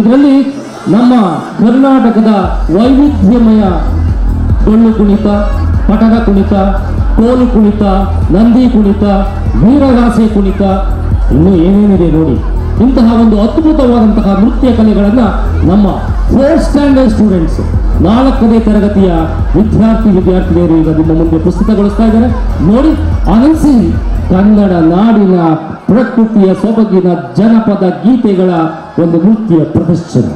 ಇದರಲ್ಲಿ ನಮ್ಮ ಕರ್ನಾಟಕದ ವೈವಿಧ್ಯಮಯ ಡೊಳ್ಳು ಕುಣಿತ, ಪಟದ ಕುಣಿತ, ಕೋಲು ಕುಣಿತ, ನಂದಿ ಕುಣಿತ, ವೀರಗಾಸೆ ಕುಣಿತ, ಇನ್ನೂ ಏನೇನಿದೆ ನೋಡಿ. ಇಂತಹ ಒಂದು ಅದ್ಭುತವಾದಂತಹ ನೃತ್ಯ ಕಲೆಗಳನ್ನು ನಮ್ಮ 4th ಸ್ಟ್ಯಾಂಡರ್ಡ್ ಸ್ಟೂಡೆಂಟ್ಸ್, 4ನೇ ತರಗತಿಯ ವಿದ್ಯಾರ್ಥಿನಿಯರು ಈಗ ನಿಮ್ಮ ಮುಂದೆ ಪುಸ್ತಕಗೊಳಿಸ್ತಾ ಇದ್ದಾರೆ. ನೋಡಿ, ಆನಂದಿಸಿ. ಕನ್ನಡ ನಾಡಿನ ಪ್ರಕೃತಿಯ ಸೊಬಗಿನ ಜನಪದ ಗೀತೆಗಳ ಒಂದು ನೃತ್ಯ ಪ್ರದರ್ಶನ.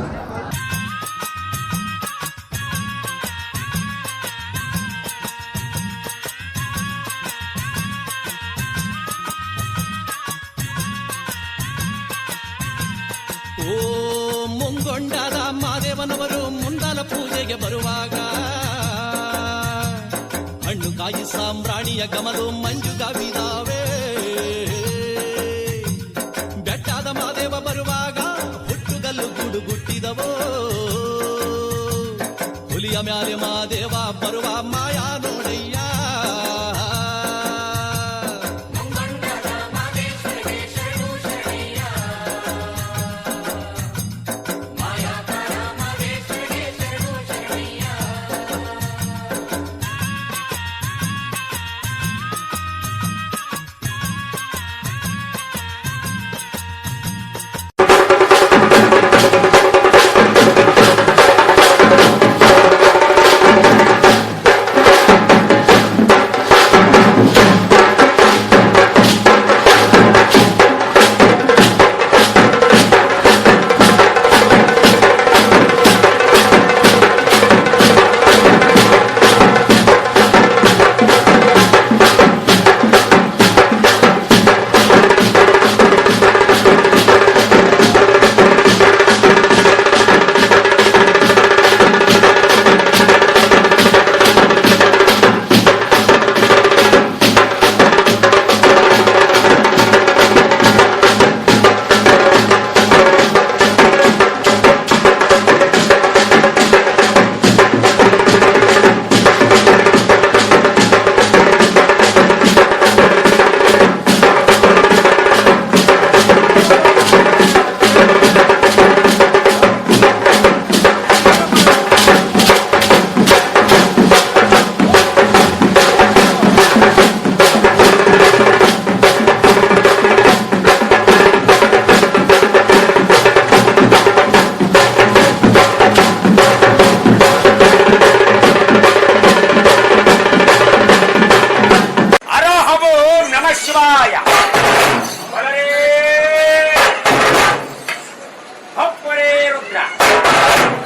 ಮುಂಗೊಂಡಾದ ಮಾದೇವನವರು ಮುಂದಾಲ ಪೂಜೆಗೆ ಬರುವಾಗ ಹಣ್ಣು ಕಾಯಿ ಸಾಂಬ್ರಾಣಿಯ ಗಮಲು ಮಂಜುಗವಿದಾವೆ. ಬೆಟ್ಟಾದ ಮಾದೇವ ಬರುವಾಗ ಹುಟ್ಟುಗಲ್ಲು ಗುಡುಗುಟ್ಟಿದವೋ. ಹುಲಿಯ ಮ್ಯಾಲೆ ಮಾದೇವ ಬರುವ ಮಾಯಾ ನೋಡಯ್ಯ.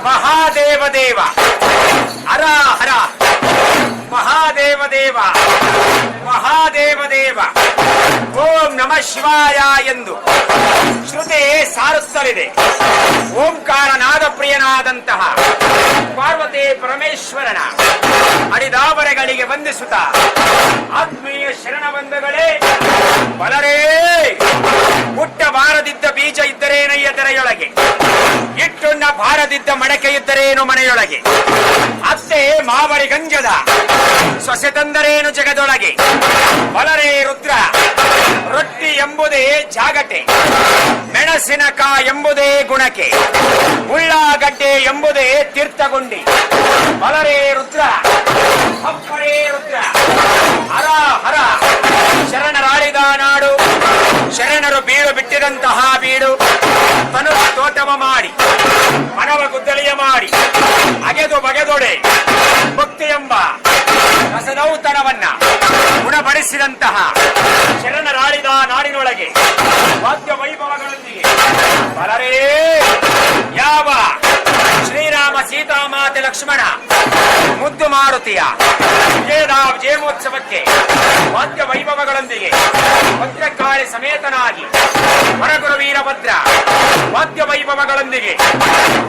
ಮಹಾದೇವ ದೇವ ಹರ ಹರ ಮಹಾದೇವ ದೇವ ಮಹಾದೇವ ದೇವ ಓಂ ನಮಃ ಶಿವಾಯ ಎಂದು ಶ್ರುತಿ ಸಾರುತ್ತಲಿದೆ. ಓಂಕಾರ ನಾದ ಪ್ರಿಯನಾದಂತಹ ಪಾರ್ವತಿ ಪರಮೇಶ್ವರನ ಅಡಿದಾವರೆಗಳಿಗೆ ವಂದಿಸುತ್ತ ಆತ್ಮೀಯ ಶರಣ ಬಂಧುಗಳೇ, ಬಲರೇ ಹುಟ್ಟ ಬಾರದಿದ್ದ ಬೀಜ ಇದ್ದರೇನಯ್ಯ ತೆರೆಯೊಳಗೆ, ಇಟ್ಟುಣ್ಣ ಬಾರದಿದ್ದ ಮಡಕೆ ಇದ್ದರೇನು ಮನೆಯೊಳಗೆ, ಅತ್ತೆ ಮಾವರಿ ಗಂಜದ ಸೊಸೆ ತಂದರೇನು ಜಗದೊಳಗೆ, ಬಲರೇ ರುದ್ರ ರೊಟ್ಟಿ ಎಂಬುದೇ ಜಾಗಟೆ, ಮೆಣಸಿನಕ ಎಂಬುದೇ ಗುಣಕೆ, ಉಳ್ಳಾಗಡ್ಡೆ ಎಂಬುದೇ ತೀರ್ಥಗುಂಡಿ, ಬಲರೇ ರುದ್ರ ಹಪ್ಪರೇ ರುದ್ರ ಹರ ಹರ. ಶರಣರಾಳಿದ ನಾಡು, ಶರಣರು ಬೀಡು ಬಿಟ್ಟಿದಂತಹ ಬೀಡು, ತನು ತೋಟವ ಮಾಡಿ ಮನವ ಗುದ್ದಲಿಯ ಮಾಡಿ ಅಗೆದು ಬಗೆದೊಡೆ ಭಕ್ತಿ ಎಂಬ ರಸದೌತಣವನ್ನ ಗುಣಪಡಿಸಿದಂತಹ ಶರಣರಾಳಿದ ನಾಡಿನೊಳಗೆ ವಾದ್ಯ ವೈಭವಗಳೊಂದಿಗೆ ಬಲರೇ ಯಾವ ಶ್ರೀರಾಮ ಸೀತಾಮಾತೆ ಲಕ್ಷ್ಮಣ ಮುದ್ದು ಮಾರುತಿಯ ವಿಜಯೋತ್ಸವಕ್ಕೆ ವಾದ್ಯ ವೈಭವಗಳೊಂದಿಗೆ ಭದ್ರಕಾಳಿ ಸಮೇತನಾಗಿ ವರಗುರು ವೀರಭದ್ರ ವಾದ್ಯ ವೈಭವಗಳೊಂದಿಗೆ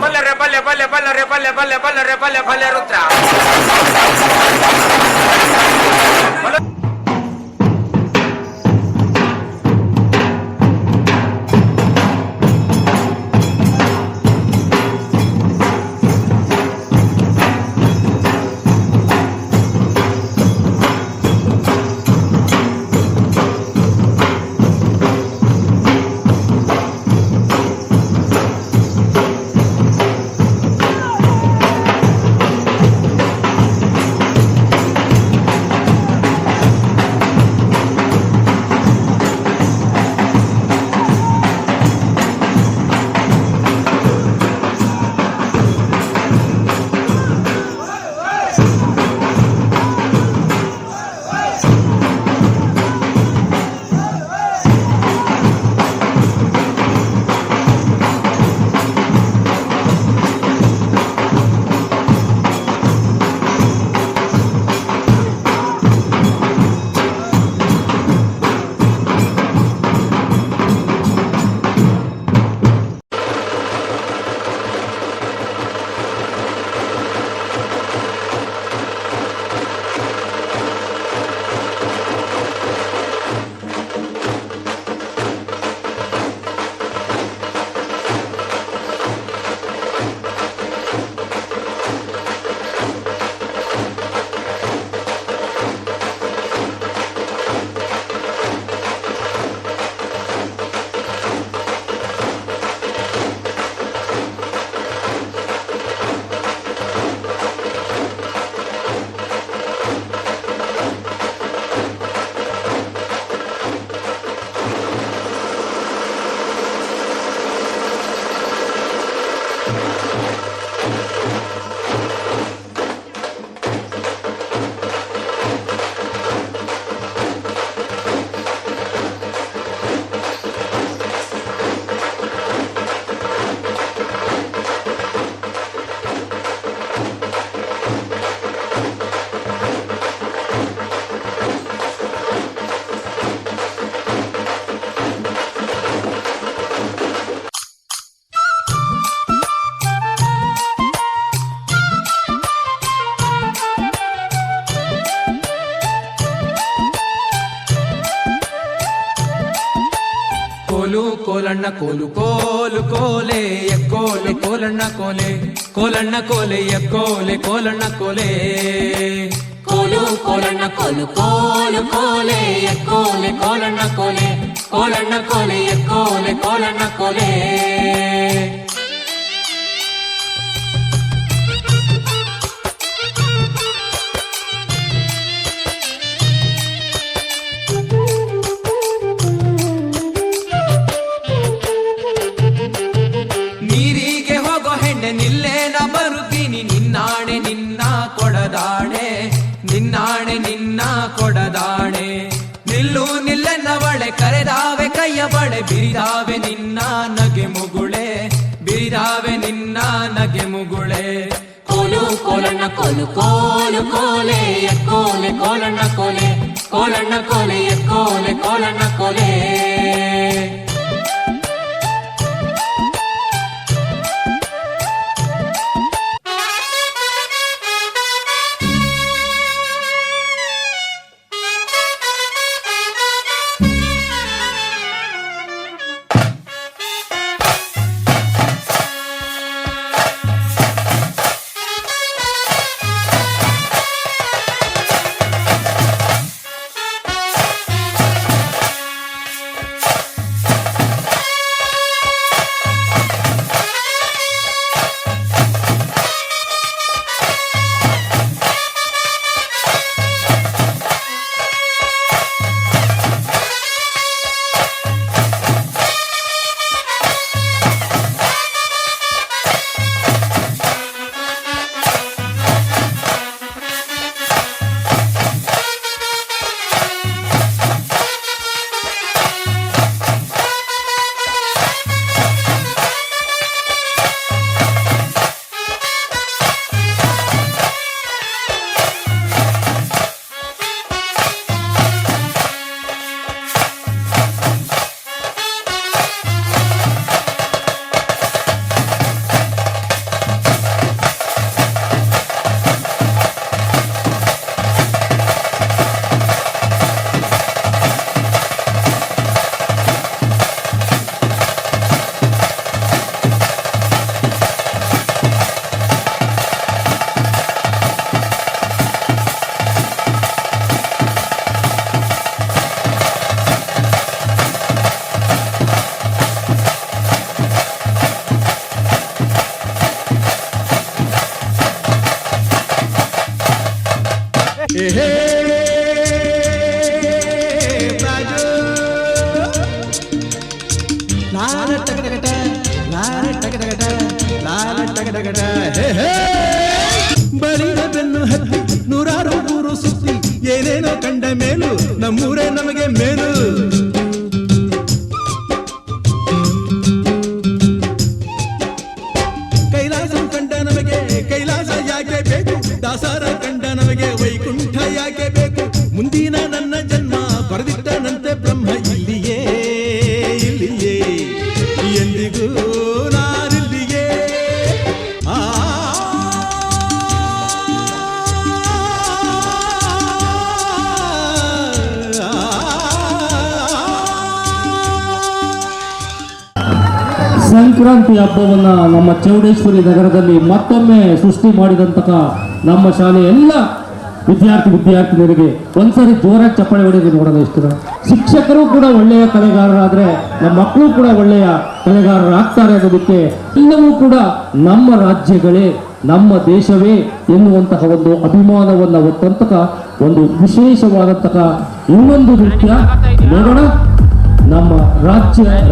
ಬಲ್ಲರೆ ಬಲ್ಲೆ ಬಲ್ಲೆ ಬಲ್ಲರೆ ಬಲ್ಲೆ ಬಲ್ಲೆ ಬಲ್ಲರೆ ಬಲ್ಲೆ ಬಲ್ಲೆ ರುದ್ರ ಕೋಲು ಕೋಲಣ್ಣ ಕೋಲು ಕೋಲು ಕೋಲೆ ಎಕ್ಕೋಲೆ ಕೋಲಣ್ಣ ಕೋಲೆ ಕೋಲಣ್ಣ ಕೋಲೆ ಎಕ್ಕೋಲೆ ಕೋಲಣ್ಣ ಕೋಲೆ ಕೋಲು ಕೋಲಣ್ಣ ಕೋಲು ಕೋಲು ಕೋಲೆ ಎಕ್ಕೋಲೆ ಕೋಲಣ್ಣ ಕೋಲೆ ಕೋಲಣ್ಣ ಕೋಲೆ ಎಕ್ಕೋಲೆ ಕೋಲಣ್ಣ ಕೋಲೆ ನೀರಿಗೆ ಹೋಗೋ ಹೆಣ್ಣೆ ನಿಲ್ಲೇನ ಬರುತ್ತೀನಿ ನಿನ್ನಾಣೆ ನಿನ್ನ ಕೊಡದಾಣೆ ನಿನ್ನಾಣೆ ನಿನ್ನ ಕೊಡದಾಣೆ ನಿಲ್ಲು ನಿಲ್ಲೆನ್ನವಳೆ ಕರೆದಾವೆ ಕೈಯ ಬಳೆ ಬಿರಿದಾವೆ ನಿನ್ನ ನಗೆ ಮುಗುಳೆ ಬಿರಿದಾವೆ ನಿನ್ನ ನಗೆ ಮುಗುಳೆ ಕೋಲು ಕೋಲಣ್ಣ ಕೋಲು ಕೋಲು ಕೋಲೆ ಎಕ್ಕೋಲೆ ಕೋಲಣ್ಣ ಕೋಲೆ ಕೋಲಣ್ಣ ಕೋಲೆ ಎಕ್ಕೋಲೆ ಕೋಲಣ್ಣ ಕೋಲೆ ಬಳಿದ ಬೆನ್ನು ಹತ್ತಿ ನೂರಾರು ಊರು ಸುತ್ತಿ ಏನೇನೋ ಕಂಡ ಮೇಲು ನಮ್ಮೂರೇ ನಮಗೆ ಮೇಲು ಕೈಲಾಸ ಕಂಡ ನಮಗೆ ಕೈಲಾಸ ಯಾಕೆ ಬೇಕು ದಾಸರ ಕಂಡ ನಮಗೆ ವೈಕುಂಠ ಯಾಕೆ ಬೇಕು ಮುಂದಿನ ನನ್ನ ಜನ್ಮ ಬರೆದಿಟ್ಟನಂತೆ ಬ್ರಹ್ಮ ಇಲ್ಲಿಯೇ ಇಲ್ಲಿಯೇ ಎಂದಿಗೂ ನಾನಿಲ್ಲಿಯೇ ಸಂಕ್ರಾಂತಿ ಹಬ್ಬವನ್ನ ನಮ್ಮ ಚೌಡೇಶ್ವರಿ ನಗರದಲ್ಲಿ ಮತ್ತೊಮ್ಮೆ ಸೃಷ್ಟಿ ಮಾಡಿದಂತಹ ನಮ್ಮ ಶಾಲೆಯ ಎಲ್ಲ ವಿದ್ಯಾರ್ಥಿನಿಯರಿಗೆ ಒಂದ್ಸರಿ ಜೋರಾಗಿ ಚಪ್ಪಾಳೆ ಹೊಡೆದು ನೋಡೋಣ ಎಷ್ಟು ಜನ. ಶಿಕ್ಷಕರು ಕೂಡ ಒಳ್ಳೆಯ ಕಲೆಗಾರರಾದ್ರೆ ನಮ್ಮ ಮಕ್ಕಳು ಕೂಡ ಒಳ್ಳೆಯ ಕಲೆಗಾರರಾಗ್ತಾರೆ ಅನ್ನೋದಕ್ಕೆ ಎಲ್ಲವೂ ಕೂಡ ನಮ್ಮ ರಾಜ್ಯಗಳೇ ನಮ್ಮ ದೇಶವೇ ಎನ್ನುವಂತಹ ಒಂದು ಅಭಿಮಾನವನ್ನ ಹೊತ್ತಂತಹ ಒಂದು ವಿಶೇಷವಾದಂತಹ ಇನ್ನೊಂದು ನೃತ್ಯ ನೋಡೋಣ. ನಮ್ಮ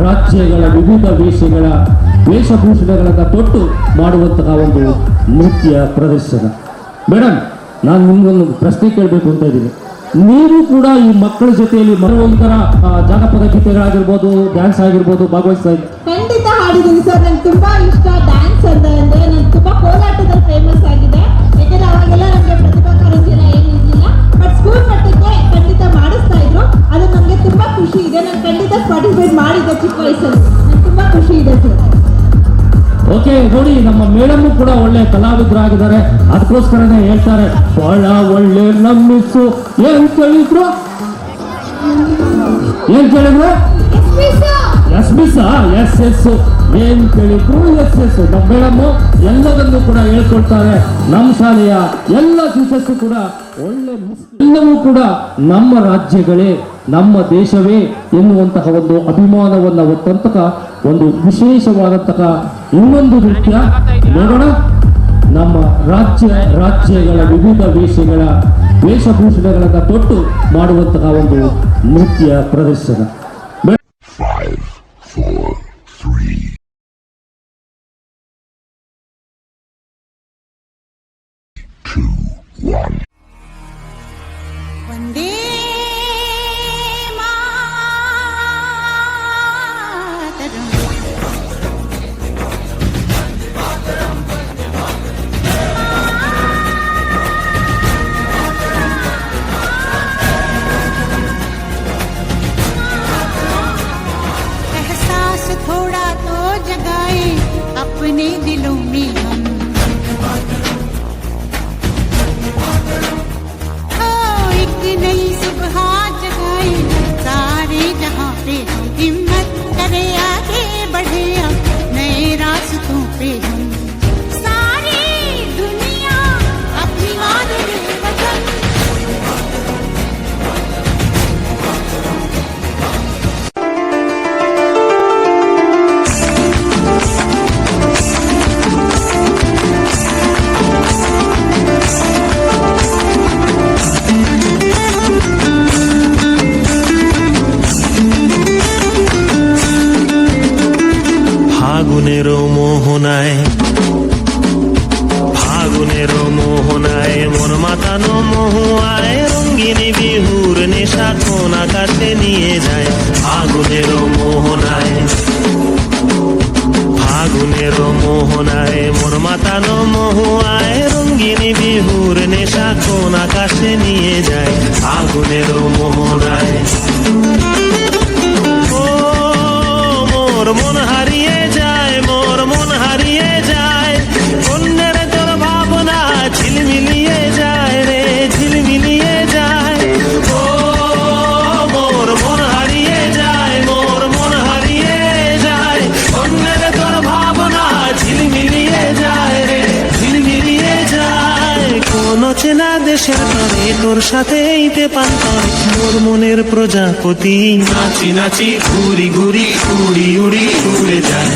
ರಾಜ್ಯಗಳ ವಿವಿಧ ವೇಷಗಳ ವೇಷಭೂಷಣಗಳನ್ನು ತೊಟ್ಟು ಮಾಡುವಂತಹ ಒಂದು ನೃತ್ಯ ಪ್ರದರ್ಶನ. ಮೇಡಮ್, ನಾನು ನಿಮ್ಗೊಂದು ಪ್ರಶ್ನೆ ಕೇಳಬೇಕು ಅಂತ ಇದ್ದೀನಿ. ನೀವು ಕೂಡ ಈ ಮಕ್ಕಳ ಜೊತೆಯಲ್ಲಿ ಒಂಥರ ಜಾನಪದ ಗೀತೆಗಳಾಗಿರ್ಬೋದು, ಡ್ಯಾನ್ಸ್ ಆಗಿರ್ಬೋದು ಭಾಗವಹಿಸ್ತಾ ಇದ್ದೀವಿ? ಖಂಡಿತ ಹಾಡಿದ್ದೀನಿ ಸರ್. ನಂಗೆ ತುಂಬಾ ಇಷ್ಟ ಡ್ಯಾನ್ಸ್ ಅಂದ್ರೆ ನಂಗೆ ತುಂಬಾ ಕೋಲಾಟದಲ್ಲಿ ಫೇಮಸ್ ಆಗಿದೆ. ಯಾಕಂದ್ರೆ ಅವಾಗೆಲ್ಲ ನಮಗೆ ಪ್ರತಿಭಾ ಕಾರಂಜಿನ ಏನು ಇರಲಿಲ್ಲ, ಬಟ್ ಸ್ಕೂಲ್ ಮಟ್ಟಕ್ಕೆ ಖಂಡಿತ ಮಾಡಿಸ್ತಾ ಇದ್ರು. ಅದು ನಮಗೆ ತುಂಬಾ ಖುಷಿ ಇದೆ. ನಾನು ಖಂಡಿತ ಪಾರ್ಟಿಸಿಪೇಟ್ ಮಾಡಿದ್ದೆ ಚಿಕ್ಕ ವಯಸ್ಸಲ್ಲಿ. ನಂಗೆ ತುಂಬಾ ಖುಷಿ ಇದೆ ಸರ್. ಓಕೆ, ನೋಡಿ ನಮ್ಮ ಮೇಡಮ್ ಕೂಡ ಒಳ್ಳೆ ಕಲಾವಿದರಾಗಿದ್ದಾರೆ. ಅದಕ್ಕೋಸ್ಕರನೇ ಹೇಳ್ತಾರೆ ಬಹಳ ಒಳ್ಳೆ ನಮ್ಮಿಸು. ಏನ್ ಕೇಳಿದ್ರು ಎಸ್ ಮಿಸ್ ಏನ್ ಕೇಳಿದ್ರು ಎಸ್. ನಮ್ಮ ಮೇಡಮ್ ಎಲ್ಲದನ್ನು ಕೂಡ ಹೇಳ್ಕೊಳ್ತಾರೆ. ನಮ್ಮ ಶಾಲೆಯ ಎಲ್ಲ ಟೀಚರ್ಸ್ ಕೂಡ ಒಳ್ಳೆ ಮಿಸ್. ಎಲ್ಲವೂ ಕೂಡ ನಮ್ಮ ರಾಜ್ಯಗಳೇ, ನಮ್ಮ ದೇಶವೇ ಎನ್ನುವಂತಹ ಒಂದು ಅಭಿಮಾನವನ್ನು ಹೊತ್ತಂತಹ ಒಂದು ವಿಶೇಷವಾದಂತಹ ಇನ್ನೊಂದು ನೃತ್ಯ ನೋಡೋಣ. ನಮ್ಮ ರಾಜ್ಯಗಳ ವಿವಿಧ ವೇಷಭೂಷಣಗಳನ್ನು ತೊಟ್ಟು ಮಾಡುವಂತಹ ಒಂದು ನೃತ್ಯ ಪ್ರದರ್ಶನ. ವಂದೇ एहसास थोड़ा तो जगाए अपने दिलों में हम। एक नई सुबह जगाए सारे जहां पे हम। हिम्मत करे आगे बढ़े हम नए रास्तों पे हम। सारी दुनिया अपनी वादे वतन। ফাগুনেরও মোহনায় মন মাতানো মহুয়ায় রঙ্গিনী বিহুর নেশা কোন আকাশে নিয়ে যায়। ফাগুনেরও মোহনায় মন মাতানো মহুয়ায় রঙ্গিনী বিহুর নেশা কোন আকাশে নিয়ে যায়। ফাগুনেরও মোহনায় ও মোর মন হারিয়ে যায়, মোর মন হারিয়ে যায়। অন্যের তোর ভাবনা ঝিলমিলিয়ে যায় রে, ঝিলমিলিয়ে যায়। ও মোর মন হারিয়ে যায়, মোর মন হারিয়ে যায়। অন্যের তোর ভাবনা ঝিলমিলিয়ে যায় রে, ঝিলমিলিয়ে যায়। কোন চেনা দেশের তরে তোর সাথে ইতে পান্তরে মোর মনের প্রজাপতি নাচি নাচি ঘুরি ঘুরি উড়ি উড়ি উড়ে যায়।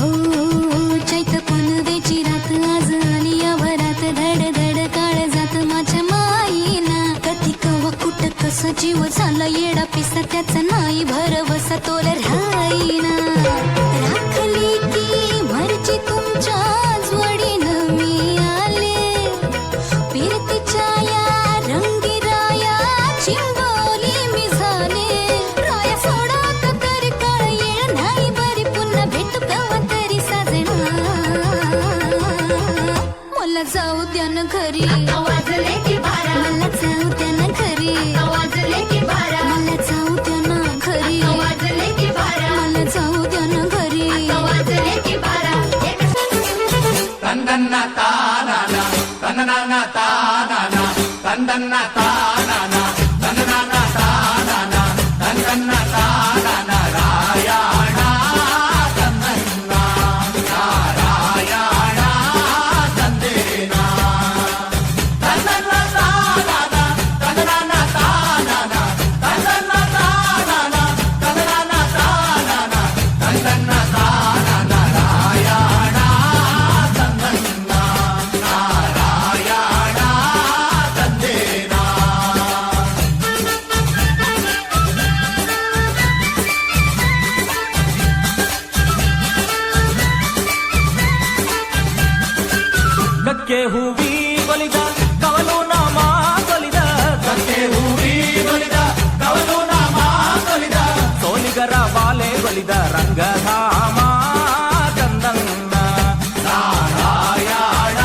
हो चैत पनवेची रात आज आली या भरात धड धड काळ जात माझ्या माईना कधी कवा कुठ कस जीव झाला येडा पिसा त्याचा नाही भरवसा तोल राहीना राखली की मर्जी तुमच्या जोडीनं मी आले फिरतीच्या या रंगी राया चिंबोली मी झाले राया सोडत तरी काळ येळ नाही बरी पुन्हा भेटू कवा तरी साजना मला जाऊ द्या ना घरी वाजले की बारा मला जाऊ द्या ना घरी वाजले की बारा मला जाऊ द्या ना घरी वाजले की बारा मला जाऊ द्या ना घरी वाजले की बारा तंदन्न तानाना तननाना तानाना तंदन्न तानाना तननाना तानाना तंदन्न तानाना रायाण तंदन्न नारायण ತಂದೇನಾ ತನ್ನನ್ನ ತಾನಾನ ತನ್ನನ್ನ ತಾನಾನ ತನ್ನನ್ನ ತಾನಾನ ತನ್ನನ್ನ ತಾನಾನ ತನ್ನನ್ನ ತಾನಾನ ರಾಯಣ ತನ್ನನ್ನ ನಾರಾಯಣ ತಂದೇನಾ ಕಕ್ಕೆ ಹೂವಿ ಬಲಿದ ಕವಲು ನಾಮ ಕೊಲಿದ ಕಕ್ಕೆ ಹೂವಿ ಬಲಿದ ಕವಲು ನಾಮ ಕೊಲಿದ ಸೋಲಿಗರ ಬಾಲೆ ಬಲಿದ ರಂಗಧಾಮ ತಂದನ್ನ ನಾರಾಯಣ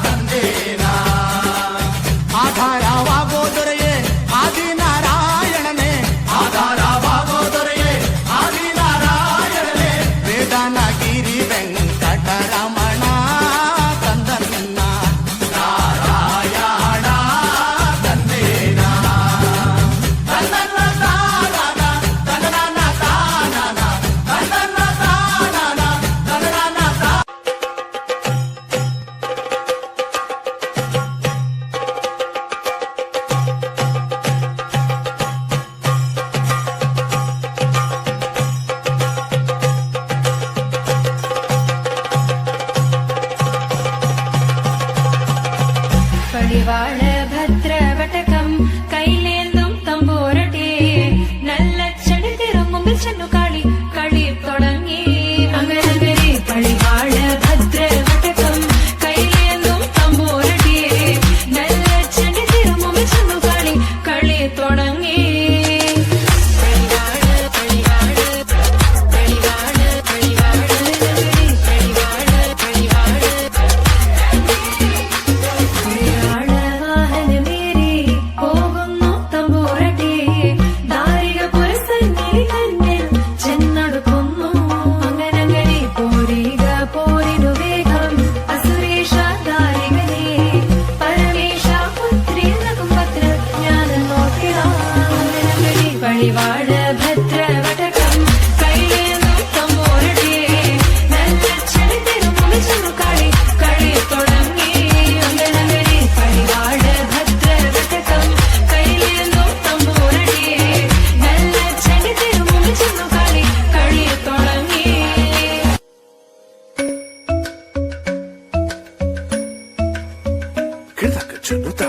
ತಂದೇನಾ ಆಧಾರವಾಗೋ ದೊರೆಯೇ ಆದಿನಾರಾಯಣನೇ ಆಧಾರವಾಗೋ ದೊರೆಯೇ ಆದಿನಾರಾಯಣನೇ ವೇದನಗಿರಿ ವೆಂಕಟರಮಣ ತಂದನ್ನ ನಾರಾಯಣ ತಂದೇನಾ ತನ್ನನ್ನ ತಾನಾನ ತನ್ನನ್ನ ತಾನಾನ ತನ್ನನ್ನ ತಾನಾನ ತನ್ನನ್ನ ತಾ പടിവാള ഭദ്രവടകം കൈലേന്തും തമ്പോരട്ടെ നല്ല ചടിതിരും മുമ്പിൽ ചെന്നു കളി കളി തുടങ്ങി അങ്ങനെ പടിവാള ഭദ്രവടകം കൈലേന്തും തമ്പോരട്ടെ നല്ല ചടിതിരും മുമ്പിൽ ചെന്നു കളി കളി തുടങ്ങി പടിവാള പടിവാള പടിവാള പടിവാള പടിവാള പടിവാള വാഹനമേറി പോകുന്നു തമ്പൂരട്ടെ ദാരിക പുരസന്നിധി തന്നിൽ ചെന്നടുക്കുന്നു അങ്ങനങ്ങനെ പോരിക പോരിനു വേഗം അസുരേഷ ദാരികനെ പരമേശ പുത്രി നകുംഭദ്ര ജ്ഞാനം നോക്കിടാം അങ്ങനങ്ങനെ പഴിവാഴ ഭദ്രവടകം കൈലേന്തും തമ്പൂരട്ടെ നല്ല ചടിതിരും മുളിച്ചെന്നു കളി കളി തുടങ്ങി അങ്ങനങ്ങനെ പഴിവാഴ ഭദ്രവടകം കൈലേന്തും തമ്പൂരട്ടെ നല്ല ചടിതിരും മുളിച്ചെന്നു കളി കളി തുടങ്ങി ಕಿಡ್ದಕ್ಕ ಜುನುತ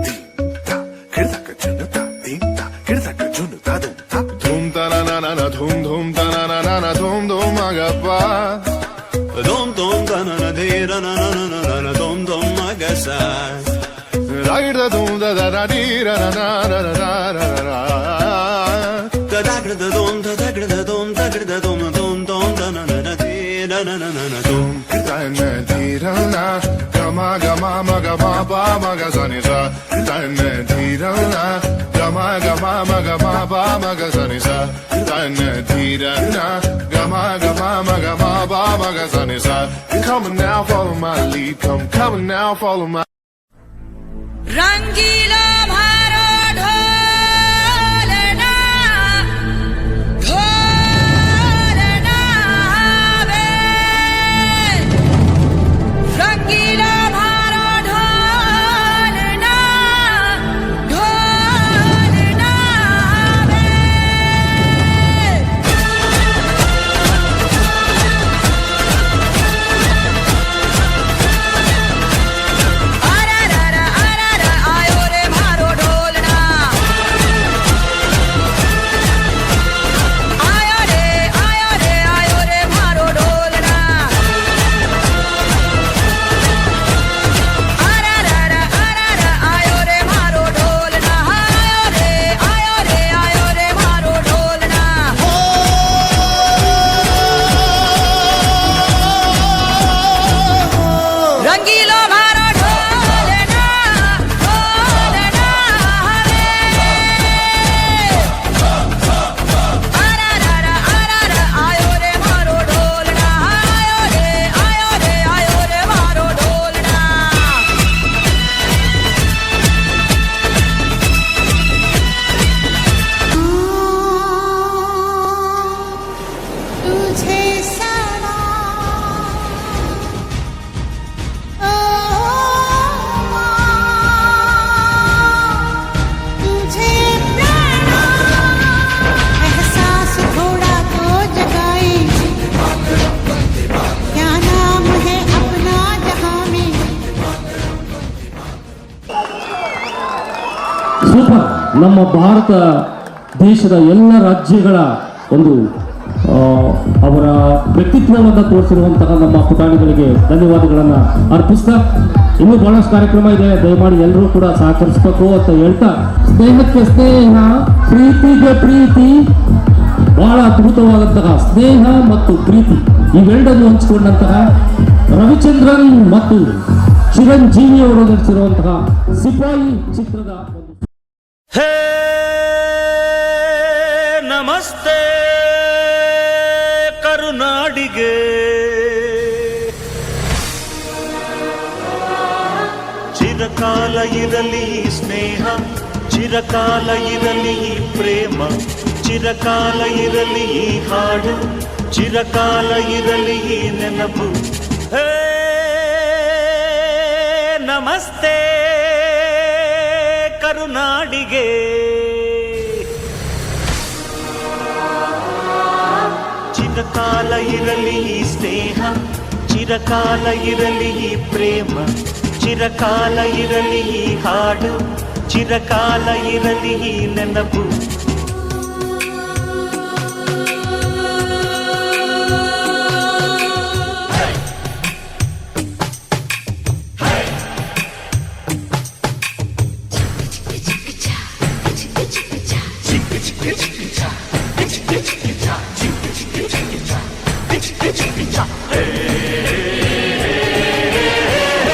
ದಿಂತ ಕಿಡ್ದಕ್ಕ ಜುನುತ ದಿಂತ ಕಿಡ್ದಕ್ಕ ಜುನುತ ದುಂತ ಧೂಮ್ ತನನನ ಧೂಮ್ ಧೂಮ್ ತನನನ ಧೂಮ್ ಧೂಮ್ ಮಗಪ್ಪ ದೋಮ್ ದೋಮ್ ದನನ ಧೀರನ ದೋಮ್ ದೋಮ್ ಮಗಸ ರಾಗಿಡ್ದ ಧೂಮ್ ದದ ಡೀರ ತದಾಗ್ರದ ದೋಮ್ ತದಾಗ್ರದ ದೋಮ್ ತಗಡ್ದ ದೋಮ್ ದೋಮ್ ದೋಮ್ ದನನ ಧೀರನ ದೋಮ್ ಕಿಡ್ದನ್ನ ಧೀರನ ಗಮ ಗಮ ಮಗ ಮಾಪ ಮಗ ಸನಿಸ ಕಿಡ್ದನ್ನ ಧೀರನ ಗಮ ಗಮ ಮಗ ಮಾಪ ಮಗ ಸನಿಸ ಕಿಡ್ದನ್ನ ಧೀರನ ಗಮ ಗಮ ಮಗ ಮಾಪ ಮಗ ಸನಿಸ Come now, follow my lead. Come now, follow my रंगीला मारो ढोलना ढोलना वे रंगीला मारो ढोलना ढोलना वे तुझे सना ओ तुझे प्यारा एहसास थोड़ा तो जगाए क्या नाम है अपना जहां में ಸೂಪರ್. ನಮ್ಮ ಭಾರತ ದೇಶದ ಎಲ್ಲ ರಾಜ್ಯಗಳ ಒಂದು ಅವರ ವ್ಯಕ್ತಿತ್ವವನ್ನು ತೋರಿಸಿರುವಂತಹ ನಮ್ಮ ಪುಟಾಣಿಗಳಿಗೆ ಧನ್ಯವಾದಗಳನ್ನು ಅರ್ಪಿಸ್ತಾ, ಇನ್ನೂ ಬಹಳಷ್ಟು ಕಾರ್ಯಕ್ರಮ ಇದೆ, ದಯಮಾಡಿ ಎಲ್ಲರೂ ಕೂಡ ಸಹಕರಿಸಬೇಕು ಅಂತ ಹೇಳ್ತಾ, ಸ್ನೇಹಕ್ಕೆ ಸ್ನೇಹ, ಪ್ರೀತಿಗೆ ಪ್ರೀತಿ, ಬಹಳ ಅದ್ಭುತವಾದಂತಹ ಸ್ನೇಹ ಮತ್ತು ಪ್ರೀತಿ ಇವೆರಡನ್ನು ಹಂಚಿಕೊಂಡಂತಹ ರವಿಚಂದ್ರನ್ ಮತ್ತು ಚಿರಂಜೀವಿ ಅವರು ನಟಿಸಿರುವಂತಹ ಸಿಪಾಯಿ ಚಿತ್ರದ ಒಂದು ಹೇ ನಮಸ್ತೆ ಕರುನಾಡಿಗೆ, ಚಿರಕಾಲ ಇರಲಿ ಸ್ನೇಹ, ಚಿರಕಾಲ ಇರಲಿ ಪ್ರೇಮ, ಚಿರಕಾಲ ಇರಲಿ ಹಾಡು, ಚಿರಕಾಲ ಇರಲಿ ನೆನಪು. ಹೇ ನಮಸ್ತೆ ಕರುನಾಡಿಗೆ. ಚಿರಕಾಲ ಇರಲಿ ಸ್ನೇಹ, ಚಿರಕಾಲ ಇರಲಿ ಪ್ರೇಮ, ಚಿರಕಾಲ ಇರಲಿ ಹಾಡು, ಚಿರಕಾಲ ಇರಲಿ ನೆನಪು.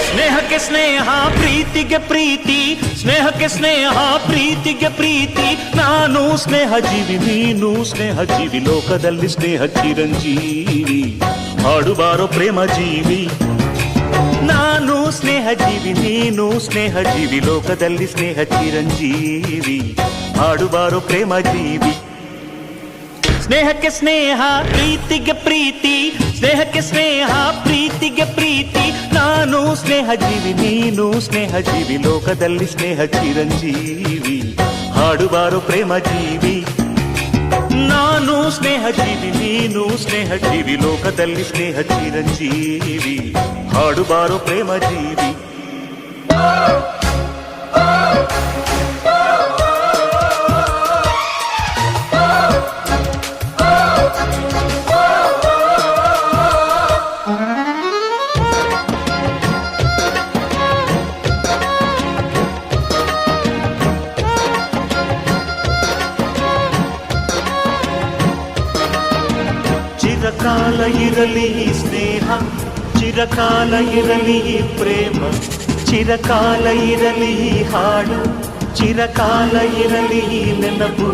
ಸ್ನೇಹಕ್ಕೆ ಸ್ನೇಹ, ಪ್ರೀತಿಗೆ ಪ್ರೀತಿ, ಸ್ನೇಹಕ್ಕೆ ಸ್ನೇಹ, ಪ್ರೀತಿಗೆ ಪ್ರೀತಿ. ನಾನು ಸ್ನೇಹ ಜೀವಿ, ನೀನು ಸ್ನೇಹ ಜೀವಿ, ಲೋಕದಲ್ಲಿ ಸ್ನೇಹ ಚಿರಂಜೀವಿ. ಹಾಡುಬಾರೋ ಪ್ರೇಮ ಜೀವಿ. ನಾನು ಸ್ನೇಹ ಜೀವಿ, ನೀನು ಸ್ನೇಹ ಜೀವಿ, ಲೋಕದಲ್ಲಿ ಸ್ನೇಹ ಚಿರಂಜೀವಿ. ಹಾಡುಬಾರೋ ಪ್ರೇಮ ಜೀವಿ. ಸ್ನೇಹಕ್ಕೆ ಸ್ನೇಹ, ಪ್ರೀತಿಗೆ ಪ್ರೀತಿ, ಸ್ನೇಹಕ್ಕೆ ಸ್ನೇಹ, ಪ್ರೀತಿಗೆ ಪ್ರೀತಿ. ನಾನು ಸ್ನೇಹ ಜೀವಿ, ನೀನು ಸ್ನೇಹ ಜೀವಿ, ಲೋಕದಲ್ಲಿ ಸ್ನೇಹ ಚಿರಂಜೀವಿ. ಹಾಡುಬಾರೋ ಪ್ರೇಮ ಜೀವಿ. ನಾನು ಸ್ನೇಹ ಜೀವಿ, ನೀನು ಸ್ನೇಹ ಜೀವಿ, ಲೋಕದಲ್ಲಿ ಸ್ನೇಹ ಚಿರಂಜೀವಿ. ಹಾಡುಬಾರೋ ಪ್ರೇಮ ಜೀವಿ. ಚಿರಕಾಲ ಇರಲಿ ಸ್ನೇಹ, ಚಿರಕಾಲ ಇರಲಿ ಪ್ರೇಮ, ಚಿರಕಾಲ ಇರಲಿ ಹಾಡು, ಚಿರಕಾಲ ಇರಲಿ ನೆನಪು.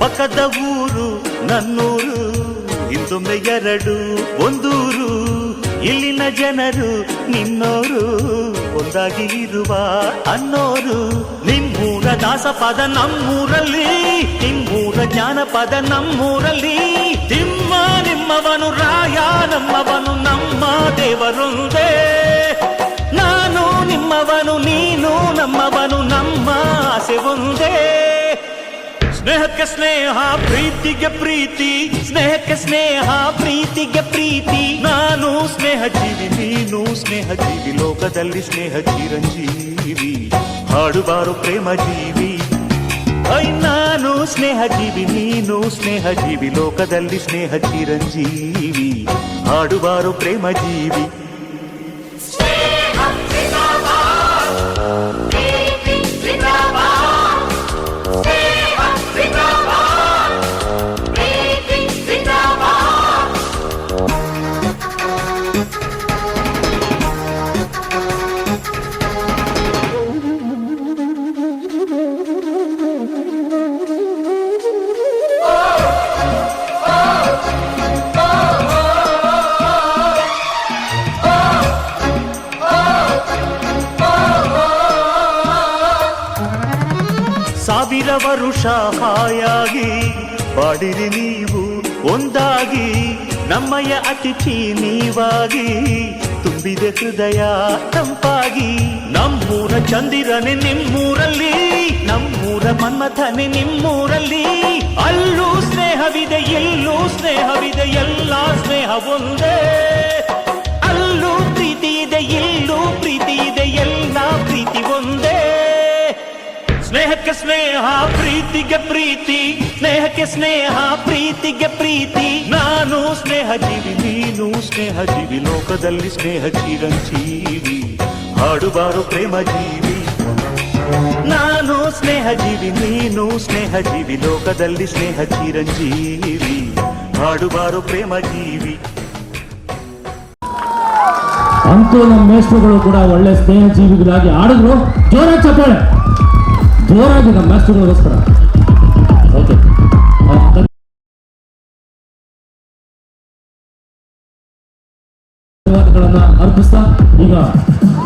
ಪಕ್ಕದ ಊರು ನನ್ನೂರು, ಹಿಂದೊಮ್ಮೆ ಎರಡು ಒಂದೂರು, ಇಲ್ಲಿನ ಜನರು ನಿನ್ನೋರು, ಒಂದಾಗಿ ಇರುವ ಅನ್ನೋರು. ನಿಮ್ಮೂರ ದಾಸಪದ ನಮ್ಮೂರಲ್ಲಿ, ನಿಮ್ಮೂರ ಜ್ಞಾನಪದ ನಮ್ಮೂರಲ್ಲಿ. ತಿಮ್ಮ ನಿಮ್ಮವನು, ರಾಯ ನಮ್ಮವನು, ನಮ್ಮ ದೇವರೊಂದೇ. ನಾನು ನಿಮ್ಮವನು, ನೀನು ನಮ್ಮವನು, ನಮ್ಮ ಆಸೆ ಒಂದೇ. ಸ್ನೇಹಕ್ಕೆ ಸ್ನೇಹ, ಪ್ರೀತಿಗೆ ಪ್ರೀತಿ, ಸ್ನೇಹಕ್ಕೆ ಸ್ನೇಹ, ಪ್ರೀತಿಗೆ ಪ್ರೀತಿ. ನಾನು ಸ್ನೇಹ ಜೀವಿ, ನೀನು ಸ್ನೇಹ ಜೀವಿ, ಲೋಕದಲ್ಲಿ ಸ್ನೇಹ ಚಿರಂಜೀವಿ. ಹಾಡುಬಾರೋ ಪ್ರೇಮ ಜೀವಿ. ನಾನು ಸ್ನೇಹ ಜೀವಿ, ನೀನು ಸ್ನೇಹ ಜೀವಿ, ಲೋಕದಲ್ಲಿ ಸ್ನೇಹ ಚಿರಂಜೀವಿ. ಹಾಡುಬಾರೋ ಪ್ರೇಮ ಜೀವಿ. ಸಾವಿರ ವರುಷ ಹಾಯಾಗಿ ಬಾಡಿರಿ ನೀವು ಒಂದಾಗಿ. ನಮ್ಮಯ ಅತಿಥಿ ನೀವಾಗಿ ತುಂಬಿದೆ ಹೃದಯ ತಂಪಾಗಿ ನಮ್ಮೂರ ಚಂದಿರನೆ ನಿಮ್ಮೂರಲ್ಲಿ ನಮ್ಮೂರ ಮನ್ಮಥನೆ ನಿಮ್ಮೂರಲ್ಲಿ ಅಲ್ಲೂ ಸ್ನೇಹವಿದೆ ಎಲ್ಲೂ ಸ್ನೇಹವಿದೆ ಎಲ್ಲ ಸ್ನೇಹ ಒಂದೇ ಅಲ್ಲೂ ಪ್ರೀತಿ ಇದೆ ಇಲ್ಲೂ ಪ್ರೀತಿ ಇದೆ ಎಲ್ಲ ಪ್ರೀತಿ ಒಂದೇ ಸ್ನೇಹಕ್ಕೆ ಸ್ನೇಹ ಪ್ರೀತಿಗೆ ಪ್ರೀತಿ ಸ್ನೇಹಕ್ಕೆ ಸ್ನೇಹ ಪ್ರೀತಿಗೆ ಪ್ರೀತಿ ನಾನು ಸ್ನೇಹ ಜೀವಿ ನೀನು ಸ್ನೇಹ ಜೀವಿ ಲೋಕದಲ್ಲಿ ಸ್ನೇಹ ಚಿರಂಜೀವಿ ಹಾಡುಬಾರು ಪ್ರೇಮ ಜೀವಿ ನಾನು ಸ್ನೇಹ ಜೀವಿ ನೀನು ಸ್ನೇಹ ಜೀವಿ ಲೋಕದಲ್ಲಿ ಸ್ನೇಹ ಚಿರಂಜೀವಿ ಹಾಡುಬಾರು ಪ್ರೇಮ ಜೀವಿ. ಅಂತೂ ನಮ್ಮ ಮೇಷ್ಟ್ರುಗಳು ಕೂಡ ಒಳ್ಳೆ ಸ್ನೇಹ ಜೀವಿಗಳಾಗಿ ಆಡಿದ್ರು. ಜೋರಾಗಿ ಚಪ್ಪಾಳೆ, ಜೋರಾಗಿ ನಮ್ಮ ಮೇಷ್ಟ್ರುಗಳಿಗೋಸ್ಕರ. ಓಕೆ, ಧನ್ಯವಾದಗಳನ್ನ ಅರ್ಪಿಸ್ತಾ ಈಗ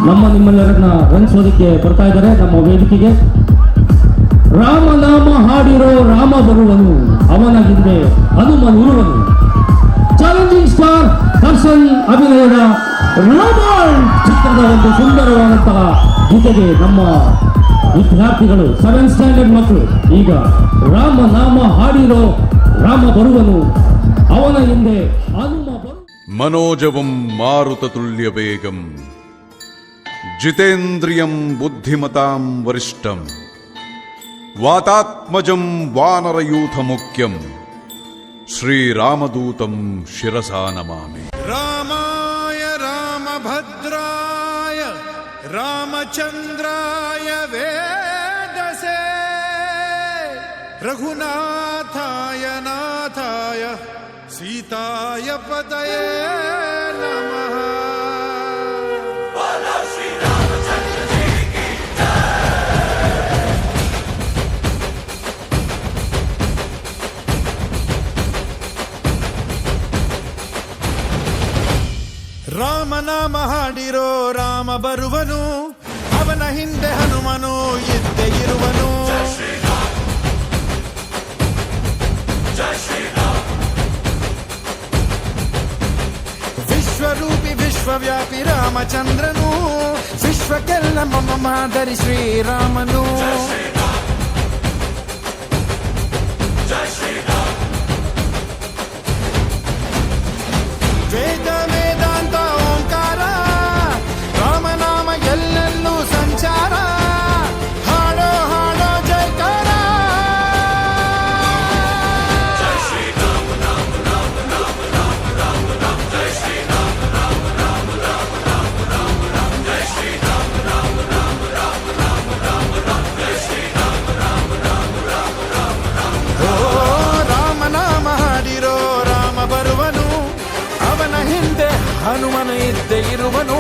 ನಿಮ್ಮೆಲ್ಲರನ್ನ ರಂಜಿಸೋದಕ್ಕೆ ಬರ್ತಾ ಇದ್ದಾರೆ ನಮ್ಮ ವೇದಿಕೆಗೆ. ರಾಮನಾಮ ಹಾಡಿರೋ ರಾಮ ಬರುವನು, ಅವನ ಹಿಂದೆ ಹನುಮನ್ ಇರುವನು. ಚಾಲೆಂಜಿಂಗ್ ಸ್ಟಾರ್ ದರ್ಶನ್ ಅಭಿನಯದ ರಾಮಾಯಣ್ ಚಿತ್ರದ ಒಂದು ಸುಂದರವಾದಂತಹ ಗೀತೆಗೆ ನಮ್ಮ ವಿದ್ಯಾರ್ಥಿಗಳು 7th ಸ್ಟ್ಯಾಂಡರ್ಡ್ ಮಕ್ಕಳು ಈಗ ರಾಮನಾಮ ಹಾಡಿರೋ ರಾಮ ಬರುವನು, ಅವನ ಹಿಂದೆ ಹನುಮ ಬರು. മനോജവം മാരുതതുല്യ വേഗം ജിതേന്ദ്രിയം ബുദ്ധിമതാം വരിഷ്ഠം വാതാത്മജം വാനരയൂഥമുഖ്യം ശ്രീരാമദൂതം ശിരസാ നമാമി. रामाय रामभद्राय रामचन्द्राय वेदसे रघुनाथाय नाथाय सीताय पतये नमः. ರಾಮನಾಮ ಹಾಡಿರೋ ರಾಮ ಬರುವನು, ಅವನ ಹಿಂದೆ ಹನುಮನು ಇದ್ದೇ ಇರುವನು. ವಿಶ್ವರೂಪಿ ವಿಶ್ವವ್ಯಾಪಿ ರಾಮಚಂದ್ರನು, ವಿಶ್ವಕ್ಕೆಲ್ಲ ಮಮ ಮಾದರಿ ಶ್ರೀರಾಮನು. ವೇದ ವೇದಾಂತ ಓಂಕಾರ ರಾಮನಾಮ ಎಲ್ಲೆಲ್ಲೂ ಸಂಚಾರ, ಹಾಡೋ ಹಾಡೋ ಜಯಕಾರ. ಓ ರಾಮನಾಮ ಹಾಡಿರೋ ರಾಮ ಬರುವನು, ಅವನ ಹಿಂದೆ ಹನುಮನ ಇದ್ದೇ ಇರುವನು.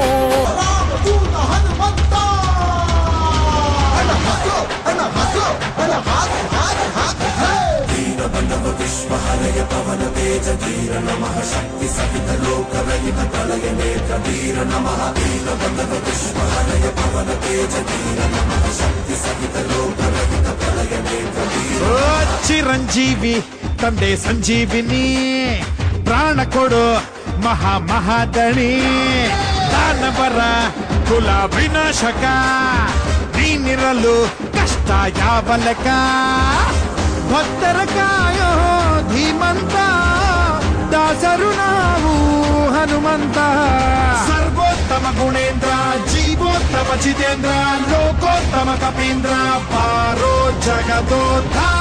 ಚಿರಂಜೀವಿ ತಂದೆ ಸಂಜೀವಿನಿ, ಪ್ರಾಣ ಕೊಡು ಮಹಾ ಮಹಾದಣಿ, ದಾನವರ ಕುಲ ವಿನಾಶಕ, ನೀನಿರಲು ಕಷ್ಟ ಯಾವ ಲೆಕ್ಕ, ಭಕ್ತರ ಕಾಯೋ ಧೀಮಂತ, ದಾಸರು ನಾವು ಹನುಮಂತ. ಸರ್ವೋತ್ತಮ ಗುಣೇಂದ್ರ ಜೀವೋತ್ತಮ ಜಿತೇಂದ್ರ, ಲೋಕೋತ್ತಮ ಕಪೀಂದ್ರ, ಪಾರೋ ಜಗದೋದ್ಧಾರ.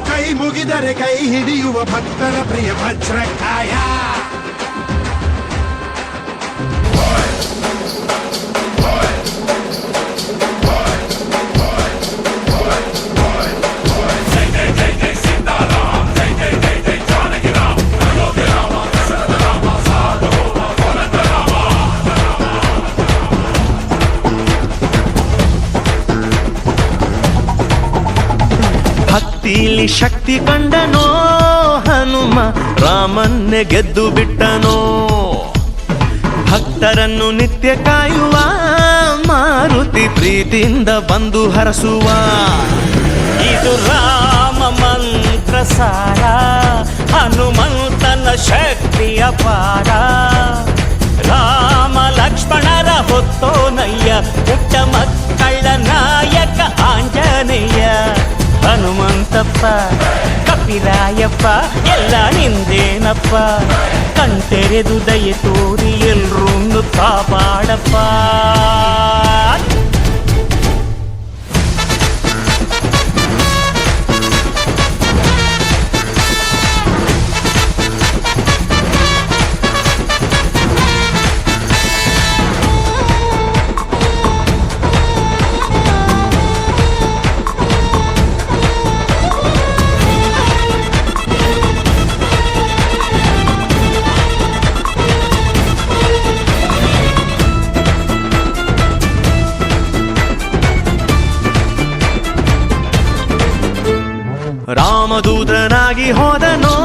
ಕೈ ಮುಗಿದರೆ ಕೈ ಹಿಡಿಯುವ ಭಕ್ತರ ಪ್ರಿಯ ವಜ್ರಕಾಯ. ಭಕ್ತಿಲಿ ಶಕ್ತಿ ಕಂಡನೋ ಹನುಮ ರಾಮನ್ನೇ ಗೆದ್ದು ಬಿಟ್ಟನೋ. ಭಕ್ತರನ್ನು ನಿತ್ಯ ಕಾಯುವ ಮಾರುತಿ ಪ್ರೀತಿಯಿಂದ ಬಂದು ಹರಸುವ. ಇದು ರಾಮ ಮಂತ್ರ ಸಾರ, ಹನುಮಂತನ ಶಕ್ತಿಯ ಪಾರ. ರಾಮ ಲಕ್ಷ್ಮಣರ ಹೊತ್ತೋನಯ್ಯ, ಪುಟ್ಟ ಮಕ್ಕಳ ನಾಯಕ ಆಂಜನೇಯ. ಹನುಮಂತಪ್ಪ ಕಪಿರಾಯಪ್ಪ ಎಲ್ಲ ನಿಂದೇನಪ್ಪ, ಕಣ್ತೆರೆದು ದಯೆ ತೋರಿ ಎಲ್ರೂ ಕಾಪಾಡಪ್ಪ. ರಾಮದೂತನಾಗಿ ಹೋದನೋ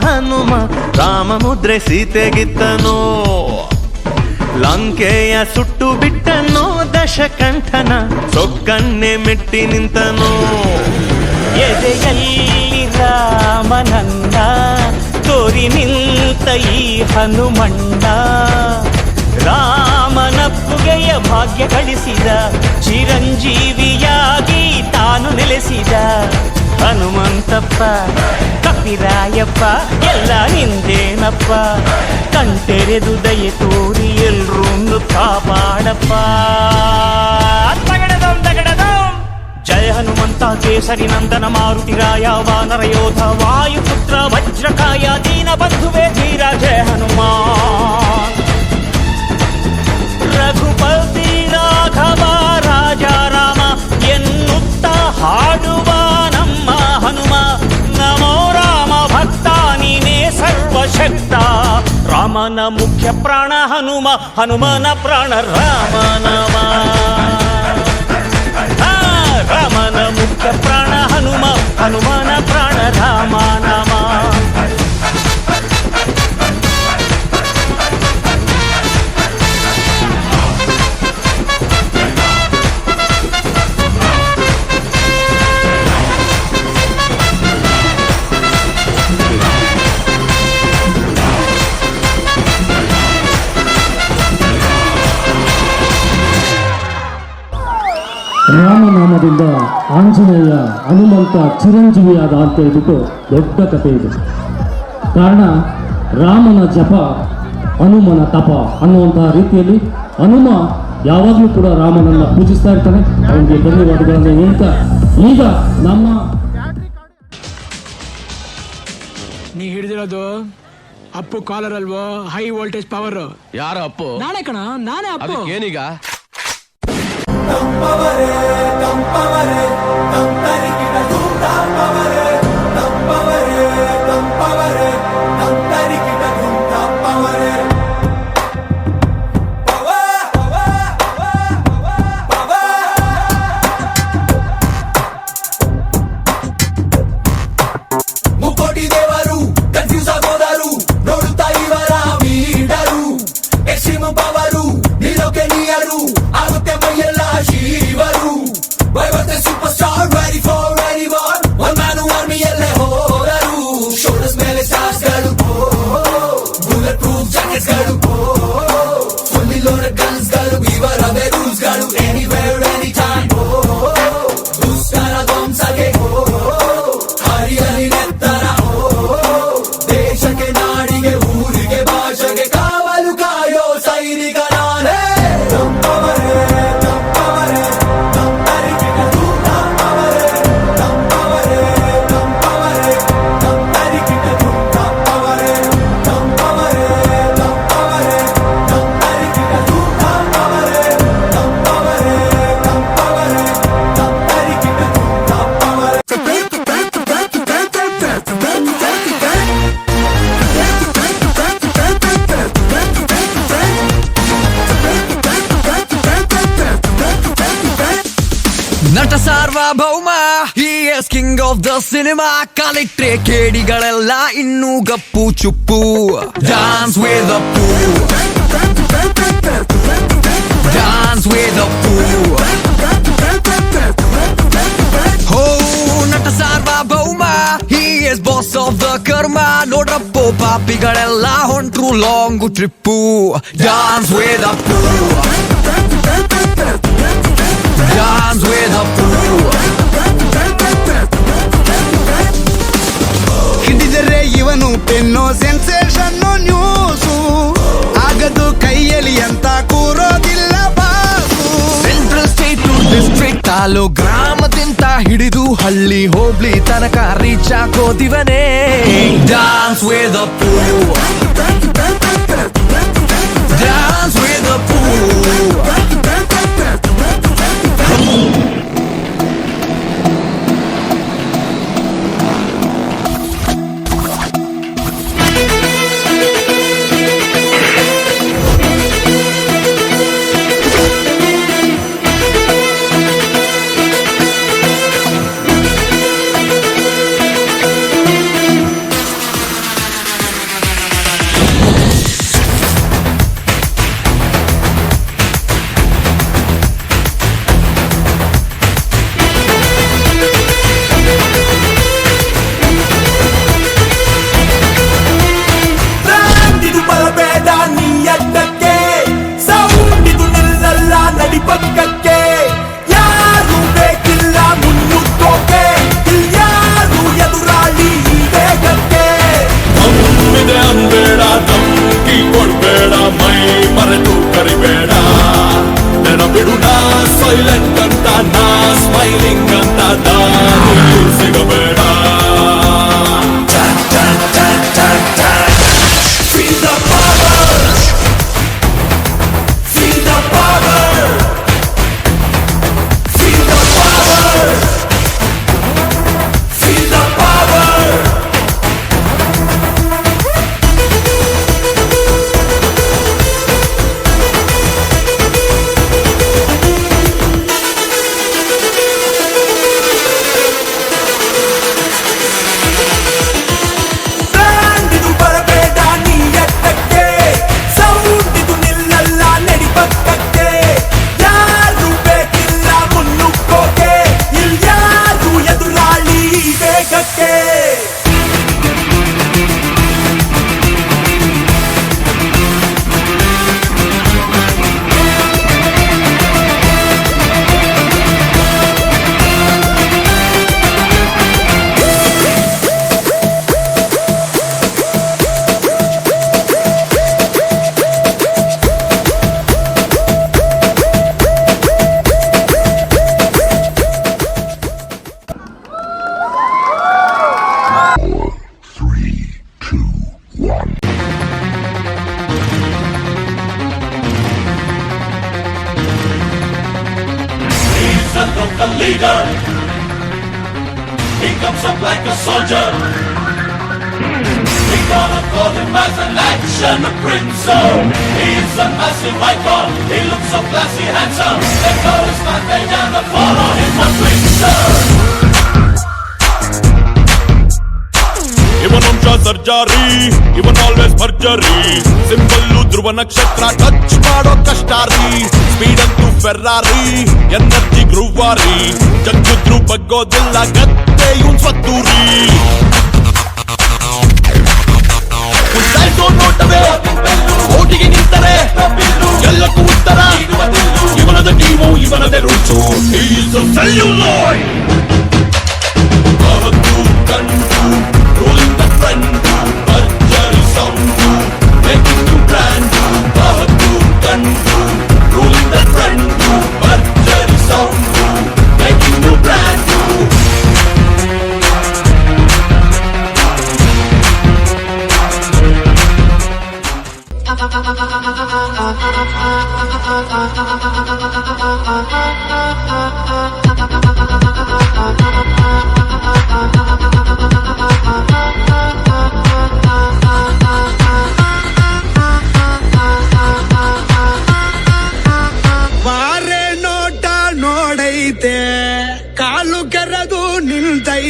ಹನುಮ, ರಾಮ ಮುದ್ರೆ ಸೀತೆಗಿತ್ತನೋ. ಲಂಕೆಯ ಸುಟ್ಟು ಬಿಟ್ಟನೋ ದಶಕಂಠನ, ಸೊಕ್ಕನ್ನೇ ಮೆಟ್ಟಿ ನಿಂತನೋ. ಎದೆಯಲ್ಲಿ ರಾಮನನ್ನ ತೋರಿ ನಿಂತ ಈ ಹನುಮಣ್ಣ, ರಾಮನಪ್ಪುಗೆಯ ಭಾಗ್ಯ ಗಳಿಸಿದ, ಚಿರಂಜೀವಿಯಾಗಿ ತಾನು ನೆಲೆಸಿದ. ಹನುಮಂತಪ್ಪ ಕಪಿರಾಯಪ್ಪ ಎಲ್ಲ ನಿಂದೇನಪ್ಪ, ಕಣ್ತೆರೆದು ದಯೆ ತೋರಿ ಎಲ್ರೂ ಕಾಪಾಡಪ್ಪ. ಜಯ ಹನುಮಂತ ಕೇಸರಿ ನಂದನ ಮಾರುತಿರಾಯ ವಾನರ ಯೋಧ ವಾಯುಪುತ್ರ ವಜ್ರಕಾಯ ದೀನ ಬಂಧುವೇ ಧೀರ ಜಯ ಹನುಮಾನ್. ರಘುಪತಿ ರಾಘವ ರಾಜ ರಾಮ ಎನ್ನುತ್ತ ಹಾಡುವ ನಮ್ಮ ಹನುಮ, ನಮೋ ರಾಮ ಭಕ್ತ ನೀನೇ ಸರ್ವಶಕ್ತ. ರಾಮನ ಮುಖ್ಯ ಪ್ರಾಣ ಹನುಮ, ಹನುಮನ ಪ್ರಾಣ ರಾಮನವ. ರಾಮನ ಮುಖ್ಯ ಪ್ರಾಣ ಹನುಮ, ಹನುಮನ ಪ್ರಾಣ ರಾಮನವ. ರಾಮನಾಮದಿಂದ ಆಂಜನೇಯ ಹನುಮಂತ ಚಿರಂಜೀವಿಯಾದ ಅಂತ ಹೇಳ್ಬಿಟ್ಟು ದೊಡ್ಡ ಕಥೆ ಇದೆ. ಕಾರಣ ರಾಮನ ಜಪ ಹನುಮನ ತಪ ಅನ್ನುವಂತಹ ರೀತಿಯಲ್ಲಿ ಹನುಮ ಯಾವಾಗಲೂ ಕೂಡ ರಾಮನನ್ನ ಪೂಜಿಸ್ತಾ ಇರ್ತಾನೆ. ಅವನಿಗೆ ಧನ್ಯವಾದಗಳನ್ನು ಹೇಳ್ತಾ ಈಗ ನಮ್ಮ ನೀ ಹಿಡಿದಿರೋದು ಅಪ್ಪು ಕಾಲರ್ ಅಲ್ವೋ, ಹೈ ವೋಲ್ಟೇಜ್ ಪವರ್. ಯಾರ ಅಪ್ಪು? ನಾನೇ ಕಣ, ನಾನೇ ಅಪ್ಪು. ಏನೀಗ? ಮುಕ್ಕೋಟಿ ದೇವರು ಕನ್ಫ್ಯೂಸ್ ಆಗೋದಾರು, ನೋಡುತ್ತಾ ಇವರ ಮೀಡರು. ಎಕ್ಸ್ಟ್ರೀಮ್ ಪವರು ನಿಲ್ಲೋಕೆ ನೀಯರು, ಆಗುತ್ತೆ ಮೈಯೆಲ್ಲ ಶಿವರು. ಬೈಬತ್ತೆ super star ready for ready war, one man army ಎಲ್ಲೇ ಹೋದರು. ಶೋಲ್ಡರ್ಸ್ ಮೇಲೆ ಸ್ಟಾರ್ಸ್ ಗಳು, ಬುಲೆಟ್ ಪ್ರೂಫ್ ಜಾಕೆಟ್ಸ್ ಗಳು, ಫುಲ್ಲಿ ಲೋಡೆಡ್ ಗನ್ಸ್ ಗಳು, ಇವರವೇ ರೂಲ್ಸ್ ಗಳು. ಎನಿವೇರ್ ಎನಿ ಟೈಮ್ ದುಸ್ತರ ಧ್ವಂಸಗೆ ಹರಿಯಲಿ ನೆತ್ತರ. ದೇಶಕ್ಕೆ ನಾಡಿಗೆ ಊರಿಗೆ ಭಾಷೆಗೆ ಕಾವಲು ಕಾಯೋ ಸೈನಿಕ ನಾನೇ. ತಪ್ಪವರೇ ತಪ್ಪವರೇ ತಪ್ಪರಿಕೆ ತಪ್ಪವರೇ ತಪ್ಪವರೇ ತಪ್ಪವರೇ ತಪ್ಪರಿಕೆ ತಪ್ಪವರೇ ತಪ್ಪವರೇ ತಪ್ಪವರೇ ತಪ್ಪರಿಕೆ ತಪ್ಪವರೇ ತಪ್ಪವರೇ ತಪ್ಪವರೇ ತಪ್ಪರಿಕೆ ನಟ ಸಾರ್ವಭೌಮ, he is king of the cinema ಕಾಲಿಟ್ರೆ ಕೇಡಿಗಳೆಲ್ಲ ಇನ್ನೂ ಗಪ್ಪು ಚುಪ್ಪು. ಡಾನ್ಸ್ ವೇದ ಪೂ, ಡಾನ್ಸ್ ವೇದ ಪೂ. ಹೋ ನಟ ಸಾರ್ವಭೌಮ, he is boss of the ಕರ್ಮ. ನೋಡ್ರಪ್ಪೋ ಪಾಪಿಗಳೆಲ್ಲ ಹೊಂಟ್ರು ಲಾಂಗ್ ಟ್ರಿಪ್ಪು. ಡಾನ್ಸ್ ವೇದ ಪೂ, ಡಾನ್ಸ್ ವೇದ ಪೂ. ಹಿಡಿದರೆ ಇವನು ಪೆನ್ನೋ ಸೆನ್ಸೇಷನ್ನು ನ್ಯೂಸು. ಆಗದು ಕೈಯಲ್ಲಿ ಅಂತ ಕೂರೋದಿಲ್ಲ boss. Central state to district ತಾಲೂ ಗ್ರಾಮದಿಂದ ಹಿಡಿದು ಹಳ್ಳಿ ಹೋಬ್ಳಿ ತನಕ ರೀಚ್ ಆಗೋದಿವನೇ. ಡಾನ್ಸ್ ವೇದ ಪೂ, ಡಾನ್ಸ್ ವೇದ ಪೂ. ಸೈಲೆಂಟ್ ಅಂತ ನಾ ಸ್ಮೈಲಿಂಗ್ ಅಂತ ದಾರಿ ಸಿಗಬೇಡ. Feel the power, feel the power, feel the power, feel the power. The leader, he comes up like a soldier. We gonna call him as an action prince. He is a massive icon. He looks so classy, handsome. They call his man, they down and follow him on Twitter. ಇವನಂಶ ಸರ್ಜಾರಿ, ಇವನ್ always ಭರ್ಜರಿ. Simple ಧ್ರುವ ನಕ್ಷತ್ರ touch ಮಾಡೋ ಕಷ್ಟಾರಿ. Speed ಅಂತೂ ಫೆರ್ರಾರಿ, energy ಗ್ರೂವಾರಿ. ಜಗ್ಗಿದ್ರು ಬಗ್ಗೋದಿಲ್ಲ ಗತ್ತೆ ಇವನ್ ಸ್ವತ್ತೂರಿ. ನೋಟವೇ ಓಟಿಗೆ ನಿಂತರೆ ಎಲ್ಲಕ್ಕೂ ಉತ್ತರ. ಇವನದ ಟೀಮು, ಇವನದೇ routes. Rolling the front, Bajjari sound, making you brand new. Bahadur Gandu, rolling the front, Bajjari sound, making you brand new. ವಾರೆ ನೋಟ ನೋಡೈತೆ, ಕಾಲು ಕೆರೆದು ನಿಲ್ತೈತೆ.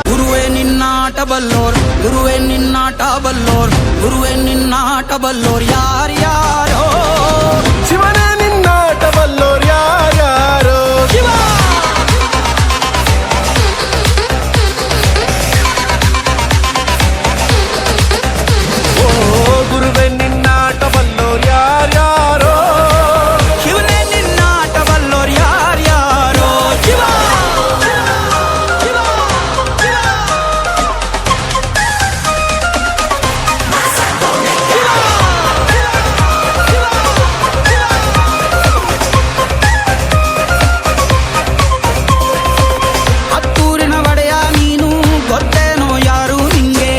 ಗುರುವೇ ನಿನ್ನಾಟ ಬಲ್ಲೋರ್, ಗುರುವೇ ನಿನ್ನಾಟ ಬಲ್ಲೋರ್, ಗುರುವೇ ನಿನ್ನಾಟ ಬಲ್ಲೋರ್ ಯಾರ್ಯಾರೋ. ಶಿವನೇ ನಿನ್ನಾಟ ಬಲ್ಲೋರ್ ಯಾರ್ಯಾರೋ. ಶಿವ ಓ ಗುರುವೇ ನಿನ್ನಾಟ ಬಲ್ಲೋರ್ ಯಾರ್ಯಾರೋ. ಶಿವನೇ ನಿನ್ನಾಟ ಬಲ್ಲೋರ್ ಯಾರ್ಯಾರೋ. ಶಿವ ಹತ್ತೂರಿನ ಒಡೆಯ ನೀನು, ಗೊತ್ತೇನೋ ಯಾರು ನಿಂಗೆ.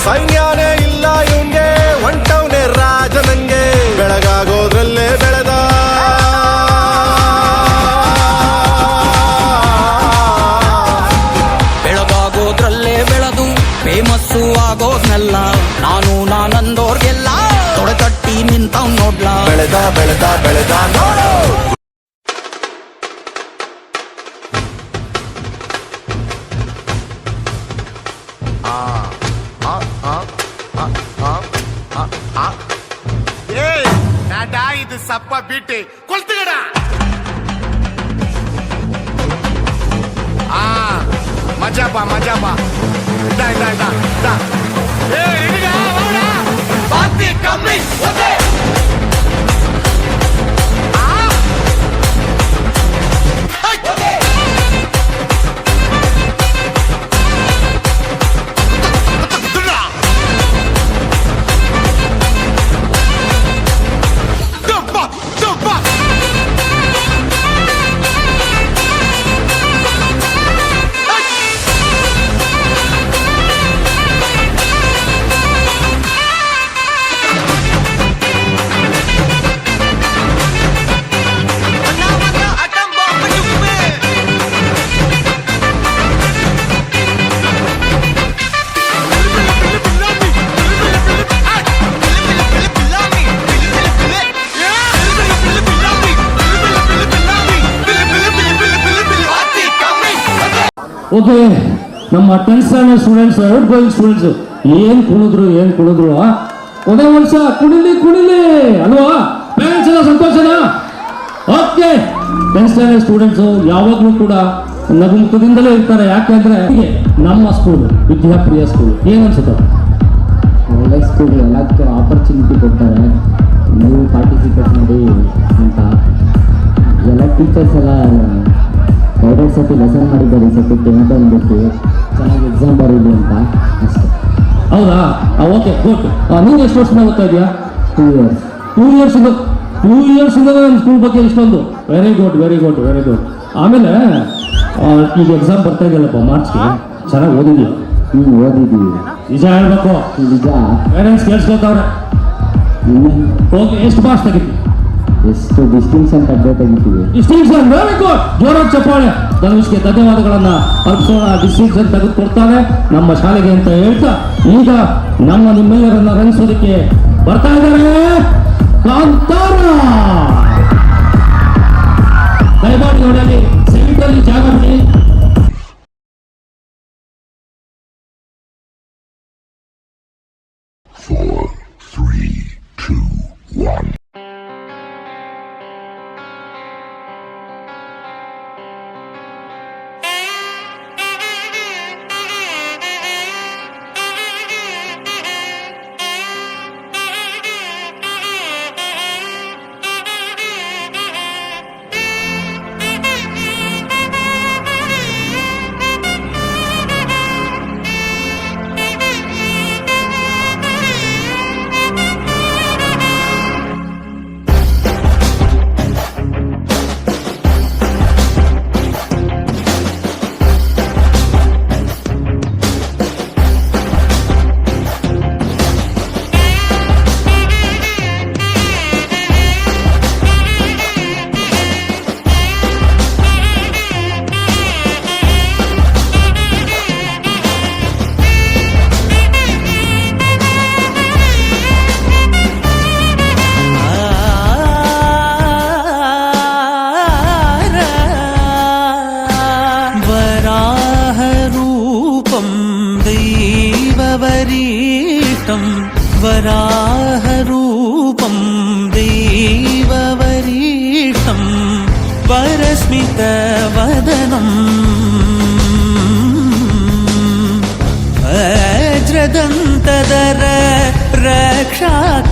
ಸೈನ್ಯಾನೇ ಇಲ್ಲ ಇವಂಗೆ, ಹೊಂಟವ್ನೆ ರಾಜನಂಗೆ. ಬೆಳಗಾಗೋದ್ರಲ್ಲೇ ಬೆಳೆದ ಬೆಳಗಾಗೋದ್ರಲ್ಲೇ ಬೆಳೆದು ಫೇಮಸ್ಸು ಆಗೋದ್ನೆಲ್ಲ ನಾನು ನಾನಂದೋರ್ಗೆಲ್ಲ ತೊಡೆ ತಟ್ಟಿ ನಿಂತವ್ ನೋಡ್ಲಾ. ಬೆಳೆದ ಬೆಳೆದ ಬೆಳೆದ ನೋಡು. ಇದು ಸಪ್ಪ ಬಿಟ್ಟು ಕೊಳ್ತುಗಡ ಮಜಾಬಾ ಮಜಾಬಾ ಇದಾ ಇದಾ ಇದಾ ಇದಾ ಬಾತಿ ಕಮ್ಮಿ ಒತ್ತೆ ಓಕೆ, ನಮ್ಮ 10th standard students, out going students ಏನ್ ಕುಣಿದ್ರು ಒಂದೇ ವರ್ಷ ಕುಣಿಲಿ ಅಲ್ವಾ? ಪೇರೆಂಟ್ಸ್ ಎಲ್ಲ ಸಂತೋಷನಾ? ಓಕೆ, 10th ಸ್ಟ್ಯಾಂಡರ್ಡ್ ಸ್ಟೂಡೆಂಟ್ಸು ಯಾವಾಗಲೂ ಕೂಡ ನಗುಮುಖದಿಂದಲೇ ಇರ್ತಾರೆ. ಯಾಕೆಂದ್ರೆ ನಮ್ಮ ಸ್ಕೂಲ್ ವಿದ್ಯಾಪ್ರಿಯ ಸ್ಕೂಲ್. ಏನನ್ಸುತ್ತೆ? ಒಳ್ಳೆ ಸ್ಕೂಲ್, ಎಲ್ಲದಕ್ಕೂ ಆಪರ್ಚುನಿಟಿ ಕೊಡ್ತಾರೆ, ನೀವು ಪಾರ್ಟಿಸಿಪೇಟ್ ಮಾಡಿ ಅಂತ. ಎಲ್ಲ ಟೀಚರ್ಸ್ ಎಲ್ಲ 2 ಸತಿ ಲೆಸನ್ ಮಾಡಿದ್ದಾರೆ. ಈ ಸತಿ 10th ಅಂದ್ಬಿಟ್ಟು ಚೆನ್ನಾಗಿ ಎಕ್ಸಾಮ್ ಬರೀಲಿ ಅಂತ ಅಷ್ಟೇ. ಹೌದಾ? Okay, good. ನೀನು ಎಷ್ಟು ವರ್ಷದಿಂದ ಓದ್ತಾ ಇದೆಯಾ? 2 years. 2 ಇಯರ್ಸಿಂದ ನನ್ನ ಸ್ಕೂಲ್ ಬಗ್ಗೆ ಇಷ್ಟೊಂದು. Very good. ಆಮೇಲೆ ಈಗ ಎಕ್ಸಾಮ್ ಬರ್ತಾ ಇದೆಯಲ್ಲಪ್ಪ ಮಾರ್ಚ್ಗೆ, ಚೆನ್ನಾಗಿ ಓದಿದ್ಯಾ? ಓದಿದ್ದೀವಿ. ನಿಜ ಹೇಳ್ಬೇಕು, ನಿಜ. ಪೇರೆಂಟ್ಸ್ ಕೇಳಿಸ್ಕೊತಾವ್ರೆ. ಓಕೆ, ಎಷ್ಟು ಮಾರ್ಕ್ಸ್ ತೆಗಿತಿ? ಎಷ್ಟು ಡಿಸ್ಟಿಂಕ್ಷನ್ ತೆಗಿತೀವಿ. Distinction, very good. ಜೋರಾಗಿ ಚಪ್ಪಾಳೆ. ಧನುಷ್ಗೆ ಧನ್ಯವಾದಗಳನ್ನ ಅರ್ಪಿಸೋಣ. ಡಿಸ್ಟಿಂಕ್ಷನ್ ತೆಗೆದುಕೊಡ್ತಾನೆ ನಮ್ಮ ಶಾಲೆಗೆ ಅಂತ ಹೇಳ್ತಾ, ಈಗ ನಿಮ್ಮೆಲ್ಲರನ್ನ ರಂಜಿಸೋದಕ್ಕೆ ಬರ್ತಾ ಇದ್ದಾರೆ ಕಾಂತಾರ. ದಯಮಾಡಿ ನೋಡಿ, ಸೈಟಲ್ಲಿ ಜಾಗ ಬಿಡಿ. देववरीष्टं वराहरूपं देववरीष्टं वरस्मितवदनम् वज्रदन्तधर रक्षाकवचम्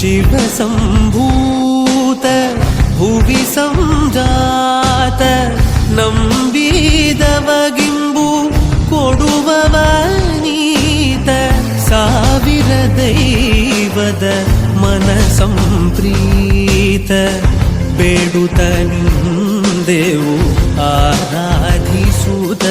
शिवसम्भूत भुवि संजात ನಂಬಿದವಗಿಂಬು ಕೊಡುವವನೀತ ಸಾವಿರ ದೈವದ ಮನ ಸಂಪ್ರೀತ ಬೇಡುತ್ತ ನಿಂದೆವು ಆರಾಧಿಸುತ್ತ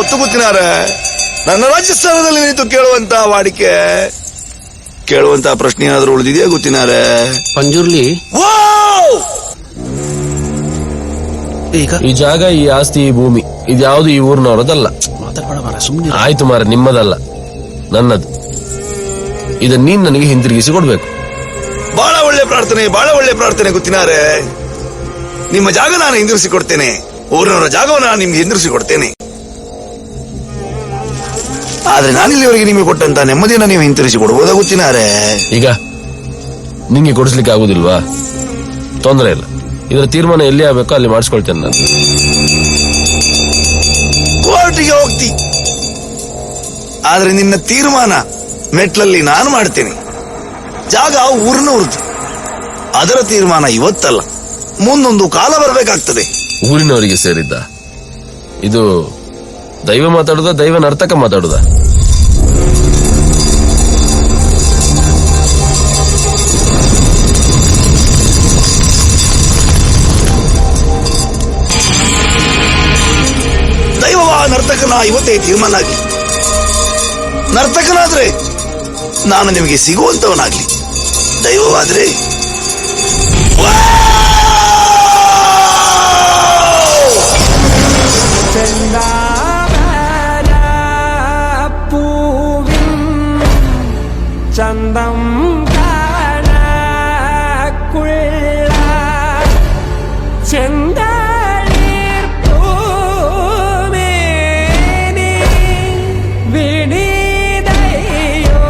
ಹೊತ್ತು ಕೂತಿನಾರೆ ನನ್ನ ರಾಜಸ್ಥಾನದಲ್ಲಿ ನಿಂತು ಕೇಳುವಂತ ವಾಡಿಕೆ ಕೇಳುವಂತ ಪ್ರಶ್ನೆ ಏನಾದ್ರೂ ಉಳಿದಿದೆಯಾ ಗೊತ್ತಿನಾರೆ ಪಂಜುರ್ಲಿ ಈಗ ಈ ಜಾಗ, ಈ ಆಸ್ತಿ, ಈ ಭೂಮಿ ಇದ್ಯಾವುದು ಈ ಊರಿನವರದಲ್ಲ. ಆಯ್ತು ಮಾರ, ನಿಮ್ಮದಲ್ಲ, ನನ್ನದು. ಇದನ್ನ ನೀನ್ ನನಗೆ ಹಿಂದಿರುಗಿಸಿ ಕೊಡ್ಬೇಕು. ಬಹಳ ಒಳ್ಳೆ ಪ್ರಾರ್ಥನೆ ಗೊತ್ತಿನಾರೆ. ನಿಮ್ಮ ಜಾಗ ನಾನು ಹಿಂದಿರಿಸಿ ಕೊಡ್ತೇನೆ, ಊರಿನವರ ಜಾಗವನ್ನು ನಾನು ನಿಮ್ಗೆ ಹಿಂದಿರಿಸಿ ಕೊಡ್ತೇನೆ. ಆದ್ರೆ ನಾನಿಲ್ಲಿವರೆಗೆ ನಿಮಗೆ ಕೊಟ್ಟಂತ ನೆಮ್ಮದಿಯನ್ನ ನೀವು ಹಿಂತಿರಿಸಿ ಕೊಡ್ಬೋದಾ ಗೊತ್ತಿನಾರೆ? ಈಗ ನಿಂಗೆ ಕೊಡಿಸ್ಲಿಕ್ಕೆ ಆಗುದಿಲ್ವಾ? ತೊಂದರೆ ಇಲ್ಲ, ಇದರ ತೀರ್ಮಾನ ಎಲ್ಲಿ ಆಗ್ಬೇಕೋ ಅಲ್ಲಿ ಮಾಡಿಸ್ಕೊಳ್ತೇನೆ ನಾನು. ಕೋರ್ಟಿಗೆ ಹೋಗ್ತಿ, ಆದ್ರೆ ನಿನ್ನ ತೀರ್ಮಾನ ಮೆಟ್ಲಲ್ಲಿ ನಾನು ಮಾಡ್ತೇನೆ. ಜಾಗ ಊರಿನವ್ರದ್ದು, ಅದರ ತೀರ್ಮಾನ ಇವತ್ತಲ್ಲ, ಮುಂದೊಂದು ಕಾಲ ಬರಬೇಕಾಗ್ತದೆ. ಊರಿನವರಿಗೆ ಸೇರಿದ್ದ ಇದು? ದೈವ ಮಾತಾಡುದ, ದೈವ ನರ್ತಕ ಮಾತಾಡುದ? ಅನ್ನೋದನ್ನ ಇವತ್ತೇ ತೀರ್ಮಾನ ಆಗ್ಲಿ. ನರ್ತಕನಾದ್ರೆ ನಾನು ನಿಮಗೆ ಸಿಗುವಂತವನಾಗ್ಲಿ, ದೈವವಾದ್ರೆ ചന്തം ചെന്തളിർ പൂമേനി വിണിതയോ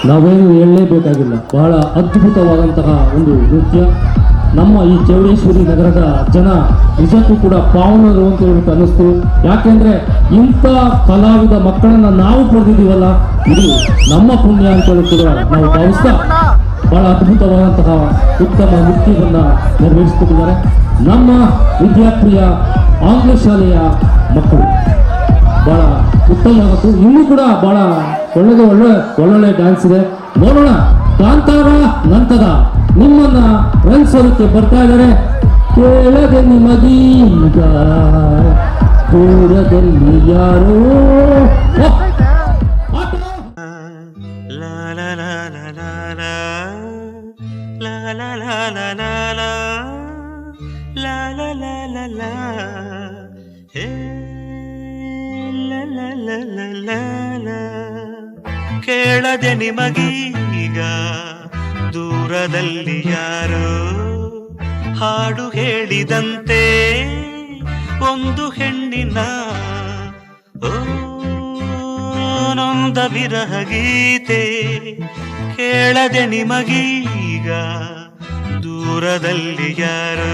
ನಾವೇನು ಹೇಳಲೇಬೇಕಾಗಿಲ್ಲ. ಬಹಳ ಅದ್ಭುತವಾದಂತಹ ಒಂದು ನೃತ್ಯ. ನಮ್ಮ ಈ ಚೌಡೇಶ್ವರಿ ನಗರದ ಜನ ನಿಜಕ್ಕೂ ಕೂಡ ಪಾವನರು ಅಂತ ಹೇಳ್ಬಿಟ್ಟು ಅನ್ನಿಸ್ತು. ಯಾಕೆಂದ್ರೆ ಇಂಥ ಕಲಾವಿದ ಮಕ್ಕಳನ್ನ ನಾವು ಪಡೆದಿದ್ದೀವಲ್ಲ, ಇದು ನಮ್ಮ ಪುಣ್ಯ ಅಂತ ಹೇಳಿ ಕೂಡ ನಾವು ಭಾವಿಸ್ತಾ ಬಹಳ ಅದ್ಭುತವಾದಂತಹ ಉತ್ತಮ ನೃತ್ಯವನ್ನ ನೆರವೇರಿಸ್ಕೊಟ್ಟಿದ್ದಾರೆ ನಮ್ಮ ವಿದ್ಯಾರ್ಥಿಯ ಆಂಗ್ಲ ಶಾಲೆಯ ಮಕ್ಕಳು. ಬಹಳ ಉತ್ತಮವಾಗಿತ್ತು. ಇನ್ನೂ ಕೂಡ ಬಹಳ ಒಳ್ಳೊಳ್ಳೆ ಡ್ಯಾನ್ಸ್ ಇದೆ. ನೋಡೋಣ. ಕಾಂತಾರ ನಂತರ ನಿಮ್ಮನ್ನ ರಂಜಿಸೋದಕ್ಕೆ ಬರ್ತಾ ಇದ್ದಾರೆ. ಕೇಳದೆ ನಿಮಗೀಗ ದೂರದಲ್ಲಿ ಯಾರೋ ಕೇಳದೆ ನಿಮಗೀಗ ದೂರದಲ್ಲಿ ಯಾರೋ ಹಾಡು ಹೇಳಿದಂತೆ ಒಂದು ಹೆಣ್ಣಿನ ನೊಂದ ವಿರಹ ಗೀತೆ. ಕೇಳದೆ ನಿಮಗೀಗ ದೂರದಲ್ಲಿ ಯಾರೋ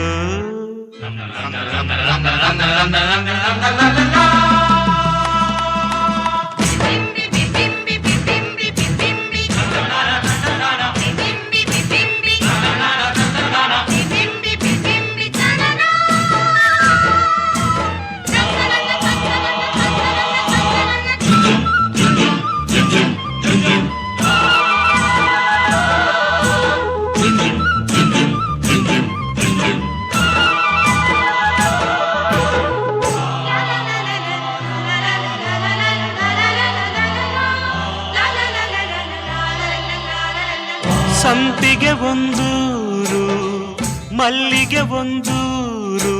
ಸಂಪಿಗೆ ಒಂದೂರು ಮಲ್ಲಿಗೆ ಒಂದೂರು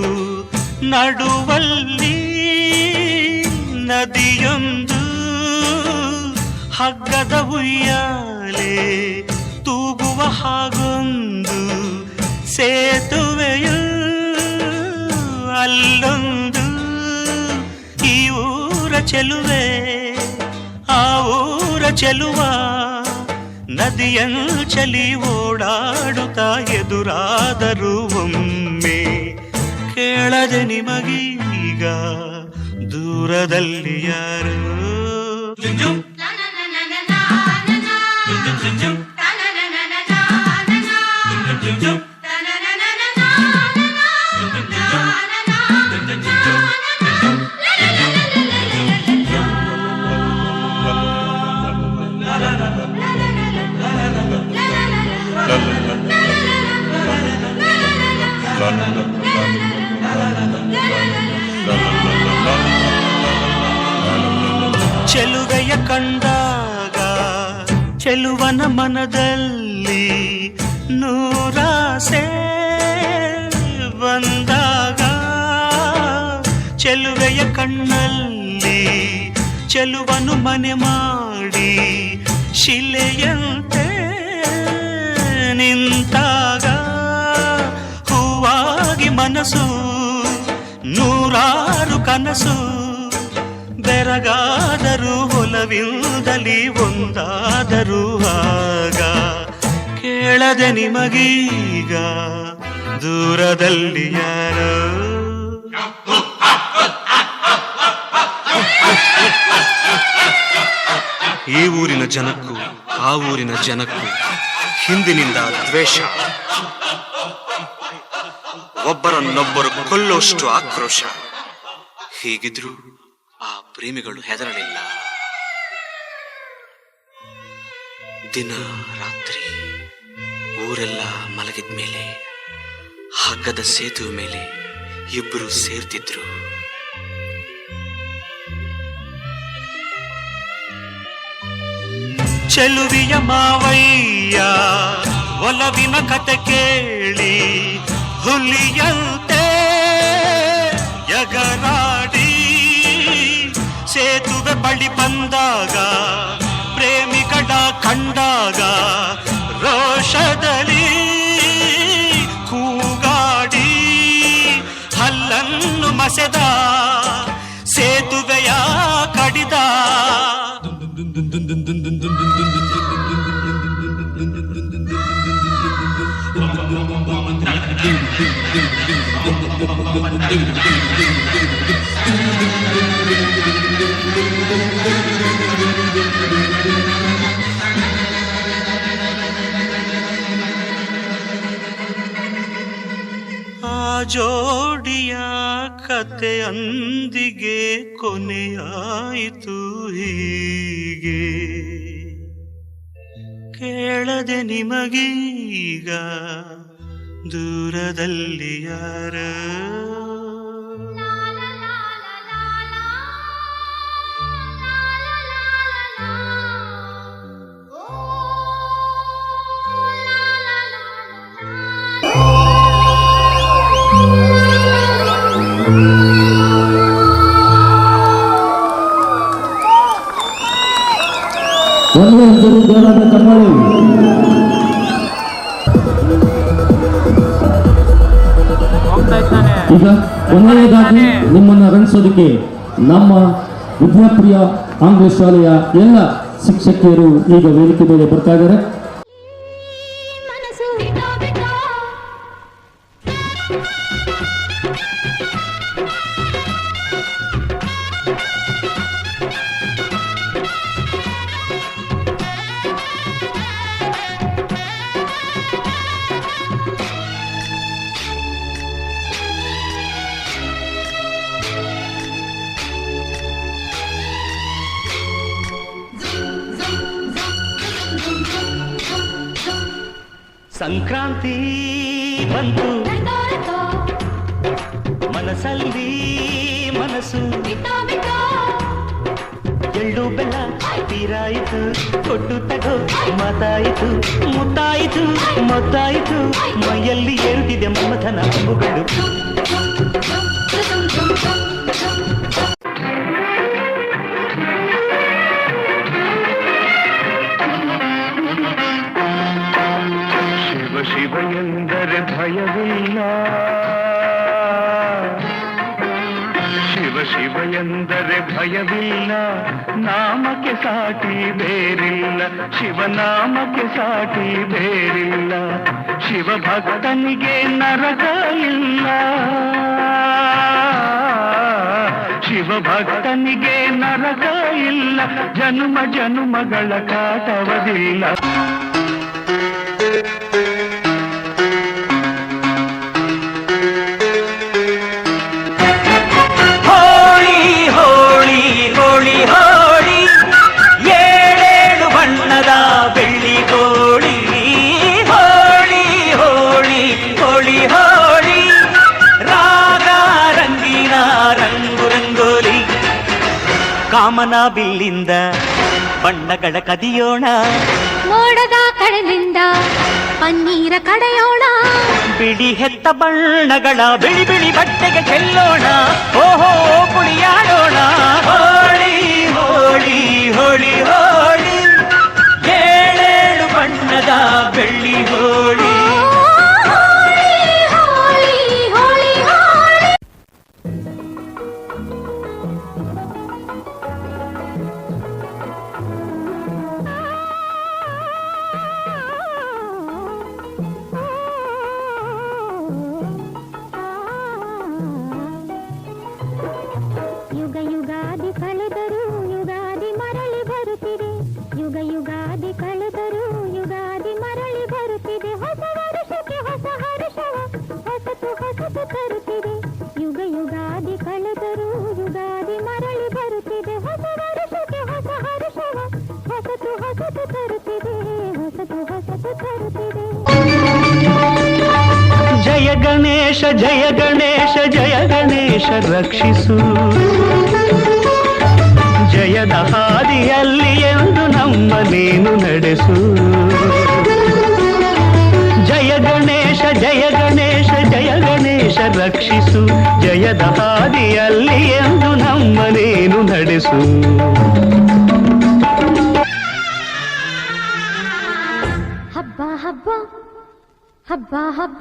ನಡುವಲ್ಲಿ ನದಿಯೊಂದು ಹಗ್ಗದ ಉಯ್ಯಾಲೆ ತೂಗುವ ಹಾಗೊಂದು ಸೇತುವೆಯು ಅಲ್ಲೊಂದು ಈ ಊರ ಚೆಲುವೆ ಆ ಊರ ಚೆಲುವ ನದಿಯಂಚಲಿ ಓಡಾಡುತ್ತಾ ಎದುರಾದರೂ ಒಮ್ಮೆ ಕೇಳದೆ ನಿಮಗೀಗ ದೂರದಲ್ಲಿ ಯಾರು ಚೆಲುವೆಯ ಕಂಡಾಗ ಚೆಲುವನ ಮನದಲ್ಲಿ ನೂರಾಸೆ ಮದುವೆಯ ಕಣ್ಣಲ್ಲಿ ಚೆಲುವನು ಮನೆ ಮಾಡಿ ಶಿಲೆಯಂತೆ ನಿಂತಾಗ ಹೂವಾಗಿ ಮನಸ್ಸು ನೂರಾರು ಕನಸು ಬೆರಗಾದರೂ ಒಲವಿಲ್ಲದಲ್ಲಿ ಒಂದಾದರೂ ಆಗ ಕೇಳದೆ ನಿಮಗೀಗ ದೂರದಲ್ಲಿ ಯಾರೋ ಈ ಊರಿನ ಜನಕ್ಕೂ ಆ ಊರಿನ ಜನಕ್ಕೂ ಹಿಂದಿನಿಂದ ದ್ವೇಷ, ಒಬ್ಬರನ್ನೊಬ್ಬರು ಕೊಲ್ಲೋಷ್ಟು ಆಕ್ರೋಶ. ಹೀಗಿದ್ರು ಆ ಪ್ರೇಮಿಗಳು ಹೆದರಲಿಲ್ಲ. ದಿನ ರಾತ್ರಿ ಊರೆಲ್ಲ ಮಲಗಿದ್ಮೇಲೆ ಹಗ್ಗದ ಸೇತುವೆ ಮೇಲೆ ಇಬ್ಬರು ಸೇರ್ತಿದ್ರು. ಚೆಲುವಿಯ ಮಾವಯ್ಯ ಒಲವಿನ ಕತೆ ಕೇಳಿ ಹುಲಿಯಂತೆ ಎಗರಾಡಿ ಸೇತುವೆ ಬಳಿ ಬಂದಾಗ ಪ್ರೇಮಿಗಳ ಕಂಡಾಗ ರೋಷದಲ್ಲಿ ಕೂಗಾಡಿ ಹಲ್ಲನ್ನು ಮಸೆದ ಸೇತುವೆಯ ಕಡಿದ. ಆ ಜೋಡಿಯ ಕತೆ ಅಂದಿಗೆ ಕೊನೆಯಾಯಿತು ಹೀಗೆ. ಕೇಳದೆ ನಿಮಗೀಗ ದೂರದಲ್ಲಿ ಯಾರ ಈಗ ಕೊನೆಯದಾಗಿ ನಿಮ್ಮನ್ನು ರಂಜಿಸೋದಕ್ಕೆ ನಮ್ಮ ವಿದ್ಯಾಪ್ರಿಯ ಆಂಗ್ಲ ಶಾಲೆಯ ಎಲ್ಲ ಶಿಕ್ಷಕಿಯರು ಈಗ ವೇದಿಕೆ ಮೇಲೆ ಬರ್ತಾ ಇದ್ದಾರೆ. ಸಂಕ್ರಾಂತಿ ಬಂತು ಮನಸ್ಸಲ್ಲಿ ಮನಸ್ಸು ಎಳ್ಳು ಬೆಲ್ಲ ತೀರಾಯಿತು ಕೊಟ್ಟು ತಗೋ ಮಾತಾಯಿತು ಮುತ್ತಾಯಿತು ಮೊತ್ತಾಯಿತು ಮೈಯಲ್ಲಿ ಏರುತ್ತಿದೆ ಮಮಥನ ಅಂಬುಗಳು. ಶಿವ ಎಂದರೆ ಭಯವಿಲ್ಲ, ಶಿವ ಶಿವ ಎಂದರೆ ಭಯವಿಲ್ಲ, ನಾಮಕ್ಕೆ ಸಾಟಿ ಬೇರಿಲ್ಲ, ಶಿವನಾಮಕ್ಕೆ ಸಾಟಿ ಬೇರಿಲ್ಲ, ಶಿವ ಭಕ್ತನಿಗೆ ನರಕ ಇಲ್ಲ, ಶಿವ ಭಕ್ತನಿಗೆ ನರಕ ಇಲ್ಲ, ಜನ್ಮ ಜನ್ಮಗಳ ಕಾಟವದಿಲ್ಲ. ಕಾಮನ ಬಿಲ್ಲಿಂದ ಬಣ್ಣಗಳ ಕದಿಯೋಣ, ಮೋಡದ ಕಡೆಯಿಂದ ಪನ್ನೀರ ಕಡೆಯೋಣ, ಬಿಡಿ ಹೆತ್ತ ಬಣ್ಣಗಳ ಬಿಳಿ ಬಿಳಿ ಬಟ್ಟೆಗೆ ಚೆಲ್ಲೋಣ, ಓಹೋ ಕುಣಿಯಾಡೋಣ. ಹೋಳಿ ಹೋಳಿ ಹೋಳಿ ಹೋಳಿ, ಏಳೇಳು ಬಣ್ಣದ ಬೆಳ್ಳಿ ಹೋಳಿ. ಯುಗ ಯುಗಾದಿ ಕಳೆದರೂ ಯುಗಾದಿ ಮರಳಿ ಬರುತ್ತಿದೆ, ಯುಗ ಯುಗಾದಿ ಕಳೆದರೂ ಯುಗಾದಿ ಮರಳಿ ಬರುತ್ತಿದೆ, ಹೊಸ ವರುಷಕ್ಕೆ ಹೊಸ ಹರ್ಷವ ಹೊಸತು ಹೊಸತು ತರುತ್ತಿದೆ. ಯುಗ ಯುಗಾದಿ ಕಳೆದರೂ ಯುಗಾದಿ ಮರಳಿ ಬರುತ್ತಿದೆ, ಹೊಸ ವರುಷಕ್ಕೆ ಹೊಸ ಹರ್ಷವ ಹೊಸತು ಹೊಸತು ತರುತ್ತಿದೆ, ಹೊಸತು ಹೊಸತು ತರುತ್ತಿದೆ. ಜಯ ಗಣೇಶ ಜಯ ಗಣೇಶ ಜಯ ಗಣೇಶ ರಕ್ಷಿಸು, ಜಯದ ಹಾದಿಯಲ್ಲಿ ಎಂದು ನಮ್ಮನೇನು ನಡೆಸು. ಜಯ ಗಣೇಶ ಜಯ ಗಣೇಶ ಜಯ ಗಣೇಶ ರಕ್ಷಿಸು, ಜಯದ ಹಾದಿಯಲ್ಲಿ ಎಂದು ನಮ್ಮನೇನು ನಡೆಸು. ಹಬ್ಬ ಹಬ್ಬ ಹಬ್ಬ ಹಬ್ಬ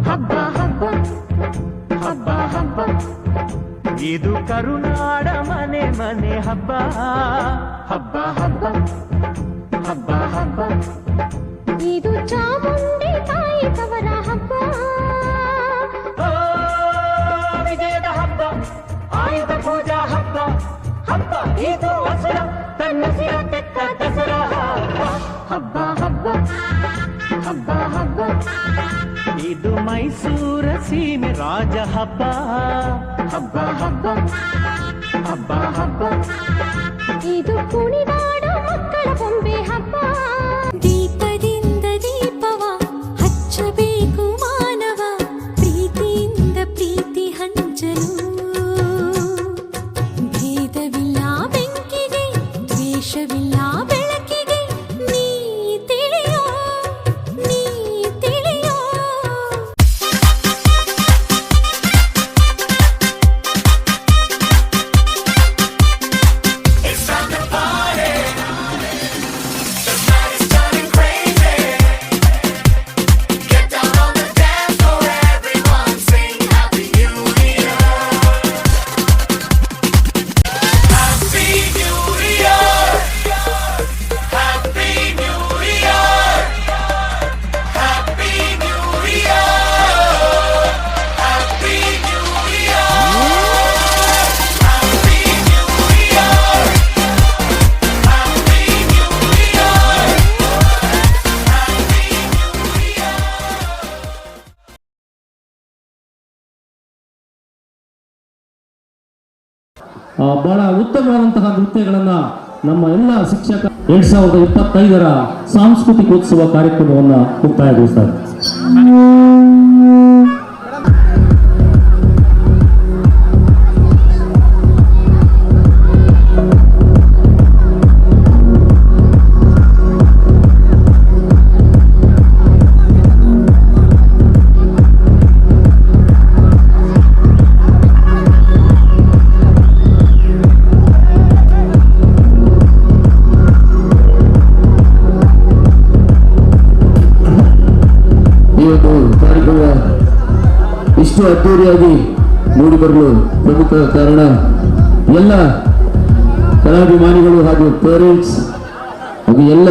ಹಬ್ಬ ಹಬ್ಬ ಹಬ್ಬ ಹಬ್ಬ, ಇದು ಕರುನಾಡ ಮನೆ ಮನೆ ಹಬ್ಬ. ಹಬ್ಬ ಹಬ್ಬ ಹಬ್ಬ ಹಬ್ಬ, ಇದು ಚಾಮುಂಡಿ ತಾಯಿ ತವರ ಹಬ್ಬ. ವಿಜಯದ ಹಬ್ಬ, ಆಯುಧ ಪೂಜಾ ಹಬ್ಬ, ಹಬ್ಬ ಇದು ಹಸುರ ತನ್ನ ಸಿರ ತೆತ್ತ ದಸರಾ ಹಬ್ಬ ಹಬ್ಬ ಹಬ್ಬ ಹಬ್ಬ, ಇದು ಮೈಸೂರ ಸೀಮೆ ರಾಜ ಹಬ್ಬ. ಹಬ್ಬ ಹಬ್ಬ ಹಬ್ಬ ಹಬ್ಬ, ಇದು ಕುಣಿದಾಡ ಮಕ್ಕಳ ಬೊಂಬೆ ಹಬ್ಬ. ದೀಪದಿಂದ ದೀಪವ ಹಚ್ಚಬೇಕು ಮಾನವ, ಪ್ರೀತಿಯಿಂದ ಪ್ರೀತಿ ಹಂಚಲು. ಭೇದವಿಲ್ಲ ಬೆಂಕಿಗೆ, ದ್ವೇಷವಿಲ್ಲ ಬೆಳಕಿಗೆ, ನೀ ತಿಳಿಯೋ ನೀ ತಿಳಿಯೋ. It's time to party. The night is turning crazy. Get down on the dance floor, everyone sing Happy New Year. Happy New Year. Happy New Year. Happy New Year. Happy New Year. Happy New Year. Happy New Year. ಬಹಳ ಉತ್ತಮವಾದಂತಹ ನೃತ್ಯಗಳನ್ನ ನಮ್ಮ ಎಲ್ಲ ಶಿಕ್ಷಕ 2025ರ ಸಾಂಸ್ಕೃತಿಕೋತ್ಸವ ಕಾರ್ಯಕ್ರಮವನ್ನ ಮುಕ್ತಾಯಗೊಳಿಸ್ತಾರೆ. ಈ ಒಂದು ಕಾರ್ಯಕ್ರಮ ಇಷ್ಟು ಅದ್ದೂರಿಯಾಗಿ ಮೂಡಿಬರಲು ಪ್ರಮುಖ ಕಾರಣ ಎಲ್ಲ ಕಲಾಭಿಮಾನಿಗಳು ಹಾಗೂ ಪೇರೆಂಟ್ಸ್ ಹಾಗೂ ಎಲ್ಲ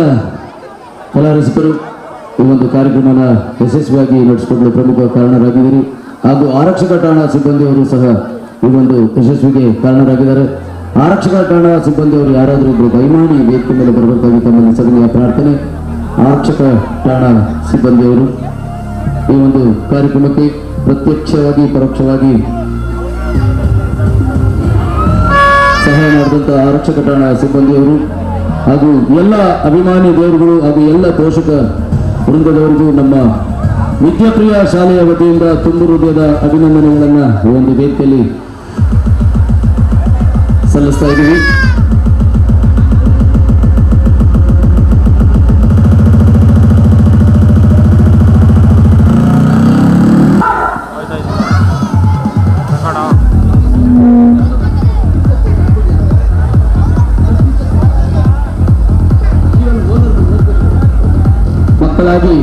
ಕಲಾರಸಿಕರು ಈ ಒಂದು ಕಾರ್ಯಕ್ರಮನ ಯಶಸ್ವಿಯಾಗಿ ನಡೆಸಿಕೊಳ್ಳಲು ಪ್ರಮುಖ ಕಾರಣರಾಗಿದ್ದಾರೆ. ಹಾಗೂ ಆರಕ್ಷಕ ಠಾಣಾ ಸಿಬ್ಬಂದಿಯವರು ಸಹ ಈ ಒಂದು ಯಶಸ್ವಿಗೆ ಕಾರಣರಾಗಿದ್ದಾರೆ. ಆರಕ್ಷಕ ಠಾಣಾ ಸಿಬ್ಬಂದಿಯವರು ಯಾರಾದರೂ ಒಬ್ಬರು ದಯಮಾಡಿ ವೇದಿಕೆ ಮೇಲೆ ಬರಬೇಕಾಗಿ ತಮ್ಮಲ್ಲಿ ಸಗಣಿಯ ಪ್ರಾರ್ಥನೆ. ಆರಕ್ಷಕ ಠಾಣಾ ಸಿಬ್ಬಂದಿಯವರು ಈ ಒಂದು ಕಾರ್ಯಕ್ರಮಕ್ಕೆ ಪ್ರತ್ಯಕ್ಷವಾಗಿ ಪರೋಕ್ಷವಾಗಿ ಸಹಾಯ ಮಾಡಿದಂಥ ಆರಕ್ಷಕ ಠಾಣಾ ಸಿಬ್ಬಂದಿಯವರು ಹಾಗೂ ಎಲ್ಲ ಅಭಿಮಾನಿ ದೇವರುಗಳು ಹಾಗೂ ಎಲ್ಲ ಪೋಷಕ ವೃಂದದವರಿಗೂ ನಮ್ಮ ವಿದ್ಯಾಪ್ರಿಯ ಶಾಲೆಯ ವತಿಯಿಂದ ತುಂಬು ಹೃದಯದ ಅಭಿನಂದನೆಗಳನ್ನು ಈ ಒಂದು ವೇದಿಕೆಯಲ್ಲಿ ಸಲ್ಲಿಸ್ತಾ ಇದ್ದೀವಿ. ಮಕ್ಕಳಾಗಿ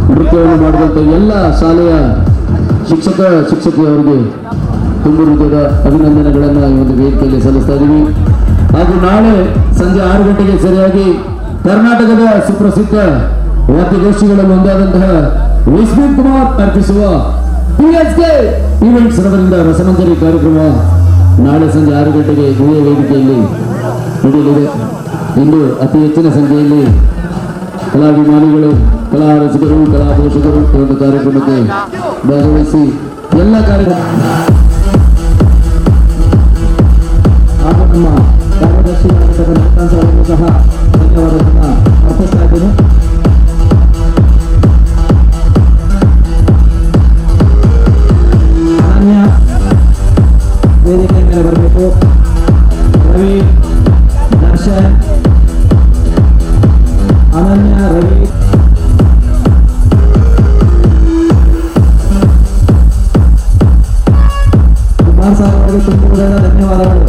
ನೃತ್ಯವನ್ನು ಮಾಡಿದಂಥ ಎಲ್ಲ ಶಾಲೆಯ ಶಿಕ್ಷಕಿಯವರಿಗೆ ತುಂಬ ಹೃದಯದ ಅಭಿನಂದನೆಗಳನ್ನು ಈ ಒಂದು ವೇದಿಕೆಯಲ್ಲಿ ಸಲ್ಲಿಸ್ತಾ ಇದ್ದೀವಿ. ಹಾಗೂ ನಾಳೆ ಸಂಜೆ 6 ಗಂಟೆಗೆ ಸರಿಯಾಗಿ ಕರ್ನಾಟಕದ ಸುಪ್ರಸಿದ್ಧ ವಾದ್ಯಗೋಷ್ಠಿಗಳಲ್ಲಿ ಒಂದಾದಂತಹ ವಿಸ್ಮಿತ್ ಕುಮಾರ್ ಅರ್ಪಿಸುವ PSK ಈವೆಂಟ್ಸ್ ರವರಿಂದ ರಸಮಂಜರಿ ಕಾರ್ಯಕ್ರಮ ನಾಳೆ ಸಂಜೆ 6 ಗಂಟೆಗೆ ಇದೇ ವೇದಿಕೆಯಲ್ಲಿ ನಡೆಯಲಿದೆ. ಇಂದು ಅತಿ ಹೆಚ್ಚಿನ ಸಂಖ್ಯೆಯಲ್ಲಿ ಕಲಾಭಿಮಾನಿಗಳು, ಕಲಾ ರಸಿಕರು, ಕಲಾ ಪೋಷಕರು ಈ ಒಂದು ಕಾರ್ಯಕ್ರಮಕ್ಕೆ ಭಾಗವಹಿಸಿ ಎಲ್ಲ ಕಾರ್ಯಕ್ರಮ ಹಾಗೂ ನಮ್ಮ ಕಾರ್ಯದರ್ಶಿಗಳಾಗಿರ್ತಕ್ಕಂಥ ಸಹ ಧನ್ಯವಾದಗಳನ್ನು ಅರ್ಪಿಸ್ತಾ ಇದ್ದೀನಿ. ಅನನ್ಯ ವೇದಿಕೆ ಮೇಲೆ ಬರಬೇಕು. ರವಿ, ದರ್ಶನ್, ಅನನ್ಯ, ರವಿ, ಕುಮಾರ್ ಸಾರ್ ಅವರಿಗೆ ತುಂಬ ಧನ್ಯವಾದಗಳು.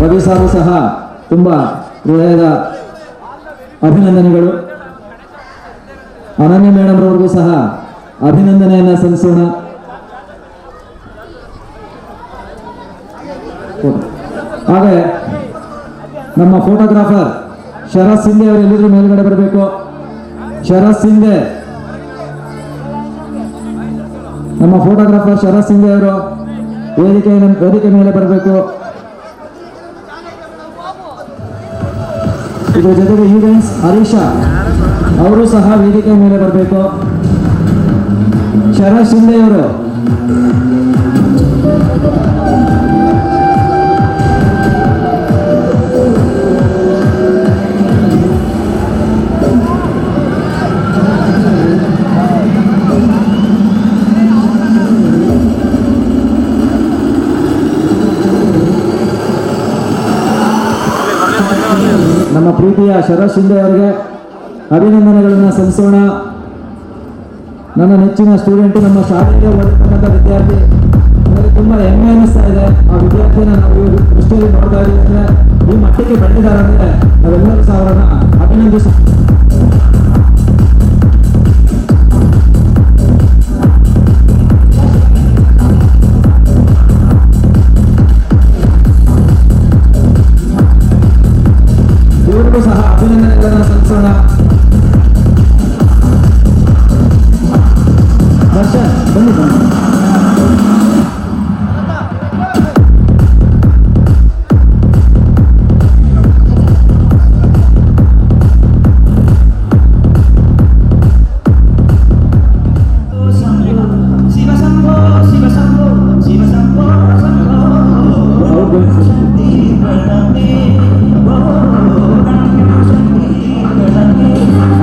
ರವಿ ಸಾರು ಸಹ ತುಂಬ ಹೃದಯದ ಅಭಿನಂದನೆಗಳು. ಅನನ್ಯ ಮೇಡಮ್ ರವರಿಗೂ ಸಹ ಅಭಿನಂದನೆಯನ್ನ ಸಲ್ಲಿಸೋಣ. ಹಾಗೆ ನಮ್ಮ ಫೋಟೋಗ್ರಾಫರ್ ಶರತ್ ಸಿಂಧೆ ಅವರು ಎಲ್ಲಿದ್ರು ಮೇಲ್ಗಡೆ ಬರಬೇಕು. ಶರತ್ ಸಿಂಧೆ, ನಮ್ಮ ಫೋಟೋಗ್ರಾಫರ್ ಶರತ್ ಸಿಂಧೆ ಅವರು ವೇದಿಕೆ ಮೇಲೆ ಬರಬೇಕು. ಇದರ ಜೊತೆಗೆ ಈವೆಂಟ್ಸ್ ಹರೀಶಾ ಅವರು ಸಹ ವೇದಿಕೆ ಮೇಲೆ ಬರಬೇಕು. ಶರತ್ ಶಿಂದೆ ಅವರು, ನಮ್ಮ ಪ್ರೀತಿಯ ಶರತ್ ಶಿಂದೆ ಅವರಿಗೆ ಅಭಿನಂದನೆಗಳನ್ನು ಸಲ್ಲಿಸೋಣ. ನನ್ನ ನೆಚ್ಚಿನ ಸ್ಟೂಡೆಂಟ್, ನಮ್ಮ ಶಾಲೆಗೆ ಓದಿರ್ತಕ್ಕಂಥ ವಿದ್ಯಾರ್ಥಿ, ನನಗೆ ತುಂಬ ಹೆಮ್ಮೆ ಅನ್ನಿಸ್ತಾ ಇದೆ. ಆ ವಿದ್ಯಾರ್ಥಿನ ನಾವು ದೃಷ್ಟಿಯಲ್ಲಿ ನೋಡ್ತಾ ಇದ್ದೀವಿ. ಈ ಮಟ್ಟಕ್ಕೆ ಬೆಳೆದಿದ್ದಾರೆ ಅಂದರೆ ನಾವೆಲ್ಲರೂ ಸಹ ಅವರನ್ನು ಅಭಿನಂದಿಸ. ಇವರಿಗೂ ಸಹ ಅಭಿನಂದನೆಗಳನ್ನು ಸಲ್ಲಿಸೋಣ. ದರ್ಶನ್ ಬನ್ನಿ ಬನ್ನಿ.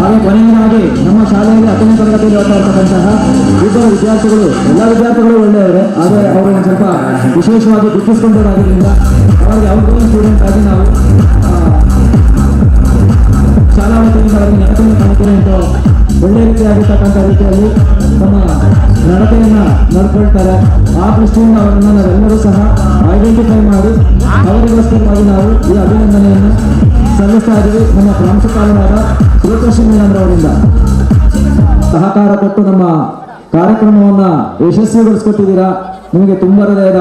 ಹಾಗೆ ಕೊನೆಯದಾಗಿ ನಮ್ಮ ಶಾಲೆಯಲ್ಲಿ 10ನೇ ತರಗತಿಯಲ್ಲಿ ಓದ್ತಾ ಇರ್ತಕ್ಕಂತಹ ಇಬ್ಬರು ವಿದ್ಯಾರ್ಥಿಗಳು, ಎಲ್ಲ ವಿದ್ಯಾರ್ಥಿಗಳು ಒಳ್ಳೆಯವರೇ, ಆದರೆ ಅವರು ಒಂದು ಸ್ವಲ್ಪ ವಿಶೇಷವಾಗಿ ಗುರುತಿಸಿಕೊಂಡವರಾಗಿದ್ದರಿಂದ ಅವರಿಗೆ ಔಟ್ಗೋಯಿಂಗ್ ಸ್ಟೂಡೆಂಟ್ ಆಗಿ ನಾವು ಶಾಲಾ ವತಿಯಿಂದ ಅವರಿಗೆ ನೆನಪನ್ನು ಕಾಣ್ತೇನೆ ಅಂತ ಒಳ್ಳೆ ರೀತಿಯಾಗಿರ್ತಕ್ಕಂಥ ರೀತಿಯಲ್ಲಿ ತಮ್ಮ ನಡತೆಯನ್ನು ನಡ್ಕೊಳ್ತಾರೆ. ಆ ದೃಷ್ಟಿಯಿಂದ ಅವರನ್ನು ನಾವೆಲ್ಲರೂ ಸಹ ಐಡೆಂಟಿಫೈ ಮಾಡಿ ಅವರಿಗೋಸ್ಕರವಾಗಿ ನಾವು ಈ ಅಭಿನಂದನೆಯನ್ನು ಸಲ್ಲಿಸ್ತಾ ಇದ್ದೀವಿ. ನಮ್ಮ ಪ್ರಾಂಶುಪಾಲರಾದ ಶಿವಕೃಷ್ಣ ಮೇಡಮ್ ಅವರಿಂದ ಸಹಕಾರ ಕೊಟ್ಟು ನಮ್ಮ ಕಾರ್ಯಕ್ರಮವನ್ನು ಯಶಸ್ವಿಗೊಳಿಸ್ಕೊಟ್ಟಿದ್ದೀರಾ. ನಿಮಗೆ ತುಂಬ ಹೃದಯದ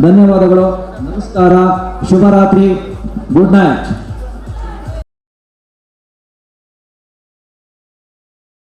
ಧನ್ಯವಾದಗಳು. ನಮಸ್ಕಾರ, ಶುಭರಾತ್ರಿ, ಗುಡ್ ನೈಟ್.